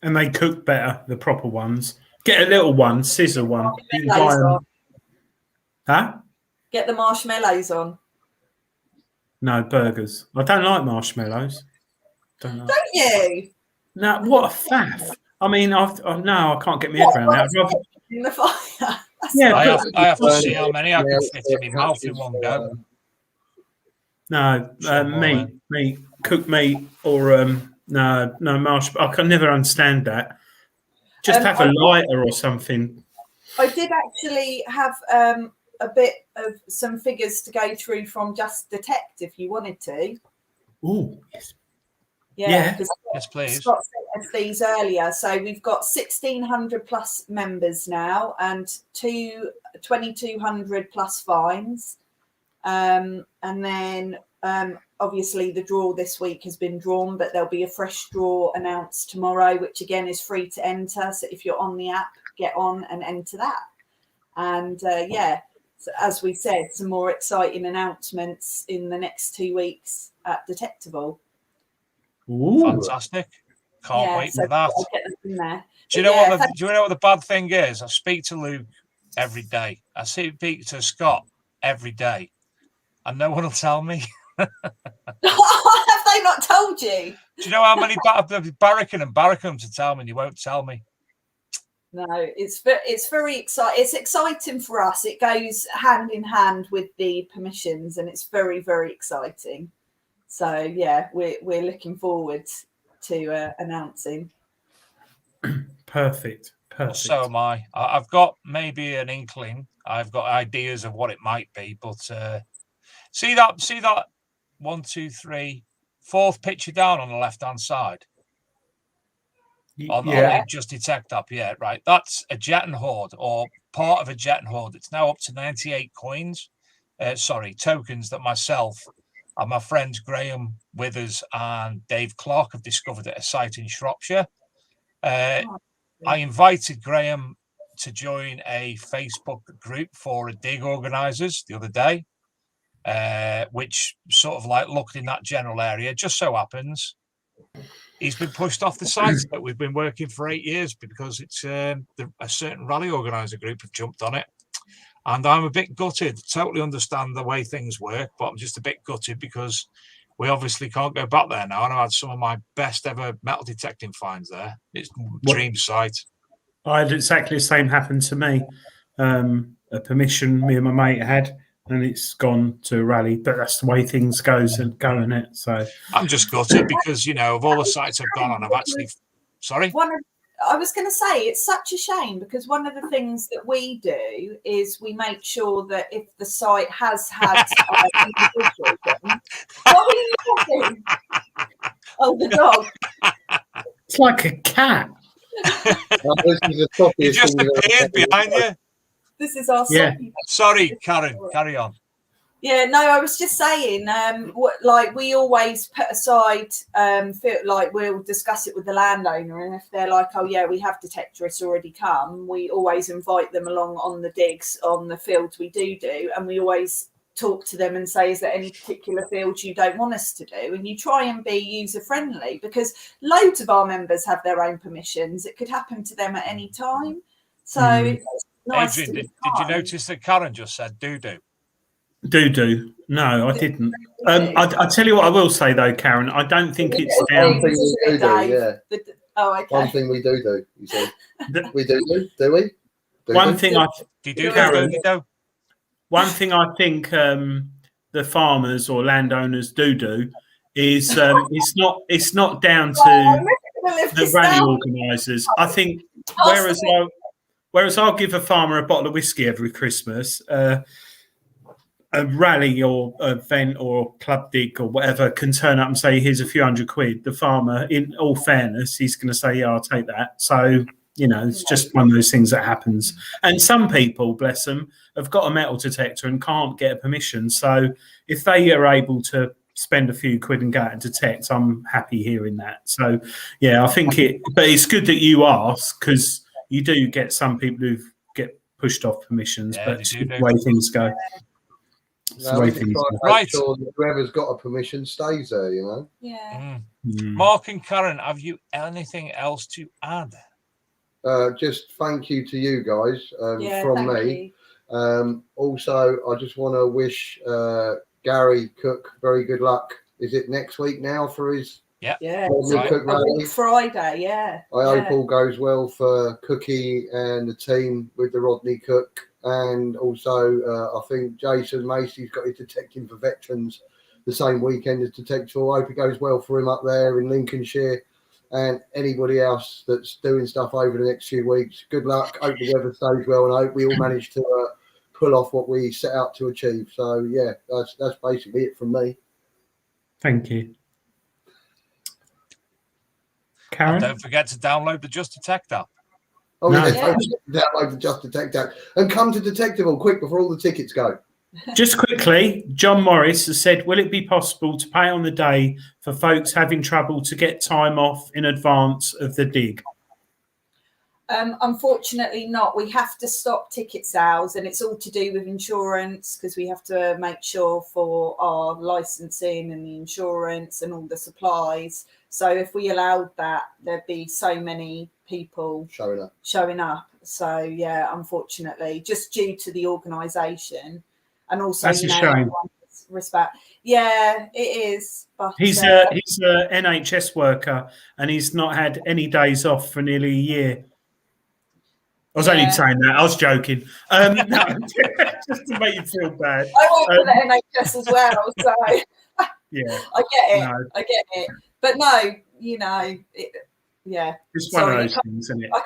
And they cook better, the proper ones. Get a little one, scissor one. You can buy them. Huh? Get the marshmallows on. No, burgers. I don't like marshmallows. Don't you? No, what a faff. I mean, I can't get my head around that. In the fire. Yeah, I have to see how many I can fit in my mouth in one go. No, meat, cooked meat, or no marshmallow. I can never understand that. Just have a lighter or something. I did actually have a bit of some figures to go through from Just Detect if you wanted to. Oh, yes. Yeah. Yes, please. Scott sent us these earlier. So we've got 1,600 plus members now and 2,200 plus fines. And then obviously the draw this week has been drawn, but there'll be a fresh draw announced tomorrow, which again is free to enter. So if you're on the app, get on and enter that. And so as we said, some more exciting announcements in the next 2 weeks at Detectival. Ooh. Fantastic. Can't wait for that. I'll get them in there. Do you know what the bad thing is? I speak to Luke every day. I speak to Scott every day. And no one will tell me. Have they not told you? Do you know how many Barracan and Barracum to tell me and you won't tell me? No, it's very exciting. It's exciting for us. It goes hand in hand with the permissions, and it's very, very exciting. So yeah, we're looking forward to announcing. Perfect. So am I. I've got maybe an inkling. I've got ideas of what it might be, but see that 1, 2, 3, 4th picture down on the left hand side. On Just Detect up, yeah, right. That's a jet and horde, or part of a jet and horde. It's now up to 98 tokens that myself and my friends Graham Withers and Dave Clark have discovered at a site in Shropshire. I invited Graham to join a Facebook group for a dig organisers the other day, which sort of like looked in that general area. Just so happens he's been pushed off the site that we've been working for 8 years because it's a certain rally organiser group have jumped on it. And I'm a bit gutted. Totally understand the way things work, but I'm just a bit gutted because we obviously can't go back there now. And I had some of my best ever metal detecting finds there. It's a dream site. I had exactly the same happen to me. A permission me and my mate had. and it's gone to a rally. But that's the way things go, isn't it? So I'm just gutted because, you know, of all the sites I've gone on, I've actually... Sorry? I was going to say, it's such a shame because one of the things that we do is we make sure that if the site has had individuals, what are you doing? Oh, the dog. it's like a cat. He just appeared behind you. This is our Sorry, Karen, carry on. Yeah, no, I was just saying, like we always put aside, feel like we'll discuss it with the landowner, and if they're like, oh yeah, we have detectorists already come, we always invite them along on the digs on the fields we do, and we always talk to them and say, is there any particular fields you don't want us to do? And you try and be user friendly because loads of our members have their own permissions. It could happen to them at any time. So it's nice. Adrian, did you notice that Karen just said do? Do. No, I didn't. I tell you what I will say though, Karen, I don't think it's down. One thing we do, Oh, okay. One thing we do, you said. We do we? One thing I think the farmers or landowners do is it's not down to the rally organisers. I think whereas I'll give a farmer a bottle of whiskey every Christmas, a rally or event or club dig or whatever can turn up and say, here's a few £100. The farmer, in all fairness, he's going to say, yeah, I'll take that. So, you know, it's just one of those things that happens. And some people, bless them, have got a metal detector and can't get a permission. So if they are able to spend a few quid and go out and detect, I'm happy hearing that. So, yeah, I think but it's good that you ask because you do get some people who get pushed off permissions, but it's the way things go. Right. Sure that whoever's got a permission stays there, you know. Yeah. Mark and Karen, have you anything else to add? Just thank you to you guys from me. You. Also, I just want to wish Gary Cook very good luck. Is it next week now for his Cook rally? Friday, yeah. I hope all goes well for Cookie and the team with the Rodney Cook. And also, I think Jason Macy's got his detecting for veterans the same weekend as Detectival. I hope it goes well for him up there in Lincolnshire and anybody else that's doing stuff over the next few weeks. Good luck. Hope the weather stays well and I hope we all manage to pull off what we set out to achieve. So, yeah, that's basically it from me. Thank you. Karen? And don't forget to download the Just Detect app. Oh, no. Yeah, download the Just Detect app. And come to Detectival quick before all the tickets go. Just quickly, John Morris has said, will it be possible to pay on the day for folks having trouble to get time off in advance of the dig? Unfortunately not. We have to stop ticket sales and it's all to do with insurance because we have to make sure for our licensing and the insurance and all the supplies. So if we allowed that, there'd be so many people showing up. So yeah, unfortunately, just due to the organisation and also that's a shame. Respect. Yeah, it is. But he's a NHS worker and he's not had any days off for nearly a year. I was only saying that. I was joking. No, just to make you feel bad. I work for the NHS as well, so yeah, I get it. No. I get it. But no, you know, yeah. It's one of those things, isn't it? I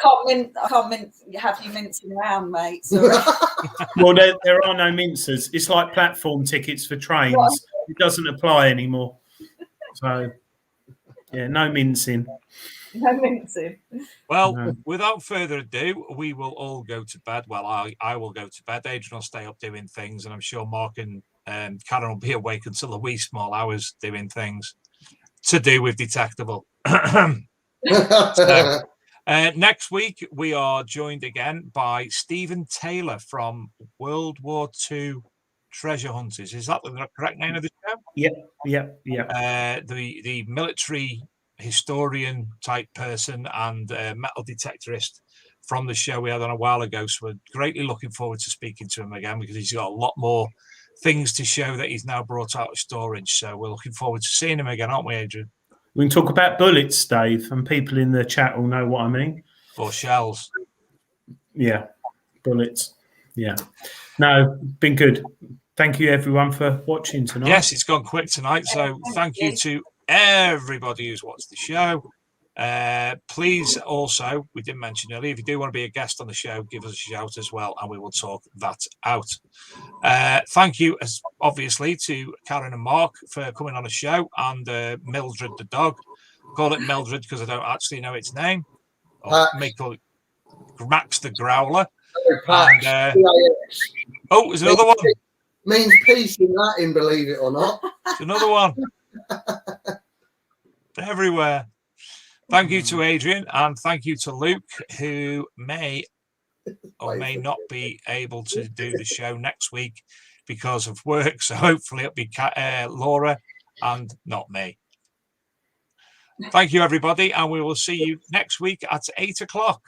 can't have you mincing around, mate. Sorry. Well, there are no mincers. It's like platform tickets for trains. Right. It doesn't apply anymore. So, yeah, no mincing. No mincing. Well, without further ado, we will all go to bed. Well, I will go to bed. Adrian will stay up doing things, and I'm sure Mark and Karen will be awake until the wee small hours doing things to do with Detectival. So, next week, we are joined again by Stephen Taylor from World War II Treasure Hunters. Is that the correct name of the show? Yep. The military historian type person and metal detectorist from the show we had on a while ago. So we're greatly looking forward to speaking to him again because he's got a lot more things to show that he's now brought out of storage. So we're looking forward to seeing him again, aren't we, Adrian? We can talk about bullets, Dave, and people in the chat will know what I mean. Or shells. Yeah, bullets. Yeah. No, been good. thank you everyone for watching tonight. Yes, it's gone quick tonight. So thank you to everybody who's watched the show. Please also, we didn't mention earlier, if you do want to be a guest on the show, give us a shout as well, and we will talk that out. Thank you, as obviously, to Karen and Mark for coming on the show, and Mildred the dog. Call it Mildred because I don't actually know its name. Or may call it Max the Growler. And, oh, there's another one. Means peace in Latin, believe it or not. There's another one. Everywhere. Thank you to Adrian, and thank you to Luke, who may or may not be able to do the show next week because of work. So hopefully it'll be Laura and not me. Thank you, everybody, and we will see you next week at 8 o'clock.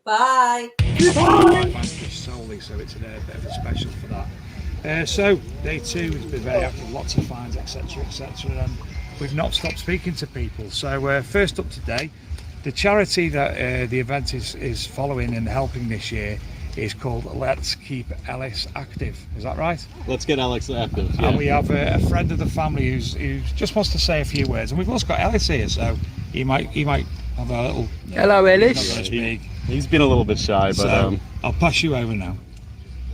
Bye. Solely, so it's a bit of a special for that. So day 2 has been very active, lots of fines, etc., and we've not stopped speaking to people. So first up today, the charity that the event is following and helping this year is called Let's Keep Ellis Active. Is that right? Let's get Alex active. Yeah. And we have a friend of the family who just wants to say a few words, and we've also got Ellis here, so he might have a little. Hello, Ellis. He's been a little bit shy, but so, I'll pass you over now.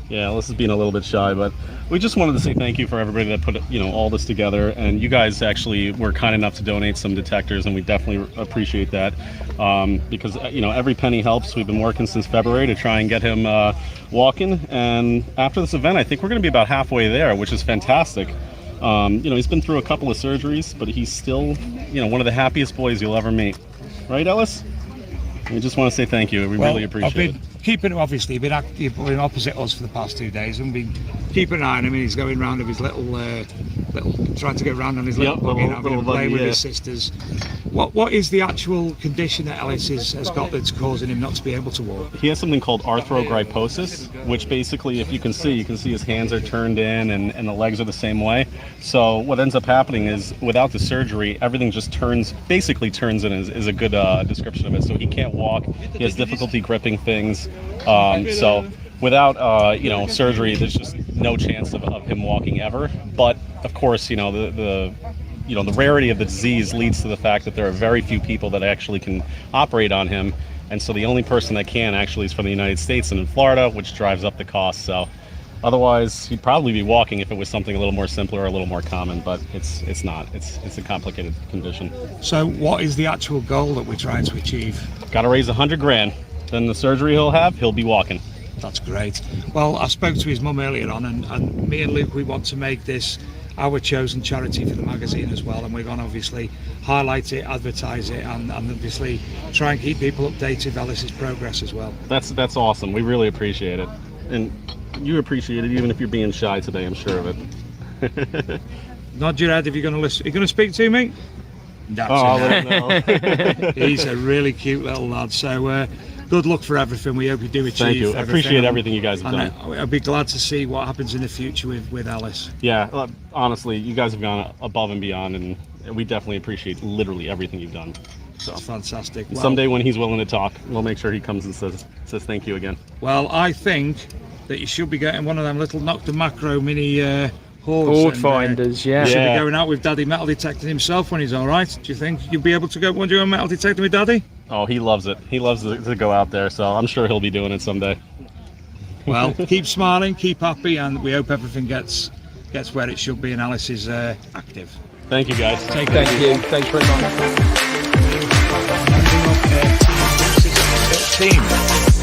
Yeah, Ellis has been a little bit shy, but we just wanted to say thank you for everybody that put all this together, and you guys actually were kind enough to donate some detectors, and we definitely appreciate that because every penny helps. We've been working since February to try and get him walking, and after this event I think we're going to be about halfway there, which is fantastic. He's been through a couple of surgeries, but he's still one of the happiest boys you'll ever meet, right, Ellis? We just want to say thank you. We really appreciate it. Keeping obviously you've been active, been opposite us for the past 2 days, and been keeping an eye on him. He's going round with his little trying to get round on his little buggy, playing with his sisters. What is the actual condition that Ellis has got that's causing him not to be able to walk? He has something called arthrogryposis, which basically, if you can see his hands are turned in and the legs are the same way. So what ends up happening is, without the surgery, everything just basically turns in is a good description of it. So he can't walk. He has difficulty gripping things. So without surgery, there's just no chance of him walking ever. But of course, the rarity of the disease leads to the fact that there are very few people that actually can operate on him, and so the only person that can actually is from the United States and in Florida, which drives up the cost. So otherwise he'd probably be walking if it was something a little more simpler or a little more common, but it's not. It's a complicated condition. So what is the actual goal that we're trying to achieve? Got to raise $100,000. Then the surgery he'll be walking. That's great. Well, I spoke to his mum earlier on, and me and Luke, we want to make this our chosen charity for the magazine as well, and we're going to obviously highlight it, advertise it, and obviously try and keep people updated with Ellis's progress as well. That's awesome. We really appreciate it, and you appreciate it even if you're being shy today, I'm sure of it. Nod your head if you're going to listen. Are you going to speak to me? That's I'll let him know. He's a really cute little lad, so good luck for everything. We hope you do achieve. Thank you. I appreciate everything you guys have done. I'll be glad to see what happens in the future with Ellis. Yeah, honestly, you guys have gone above and beyond, and we definitely appreciate literally everything you've done. So that's fantastic. Well, someday when he's willing to talk, we'll make sure he comes and says thank you again. Well, I think that you should be getting one of them little Nocta Macro mini Hoard finders, yeah. Should be going out with Daddy metal detecting himself when he's all right. Do you think you'll be able to go metal detecting with Daddy? Oh, he loves it. He loves to go out there, so I'm sure he'll be doing it someday. Well, keep smiling, keep happy, and we hope everything gets where it should be, and Alice is active. Thank you, guys. Thank you. Thanks very much. Team.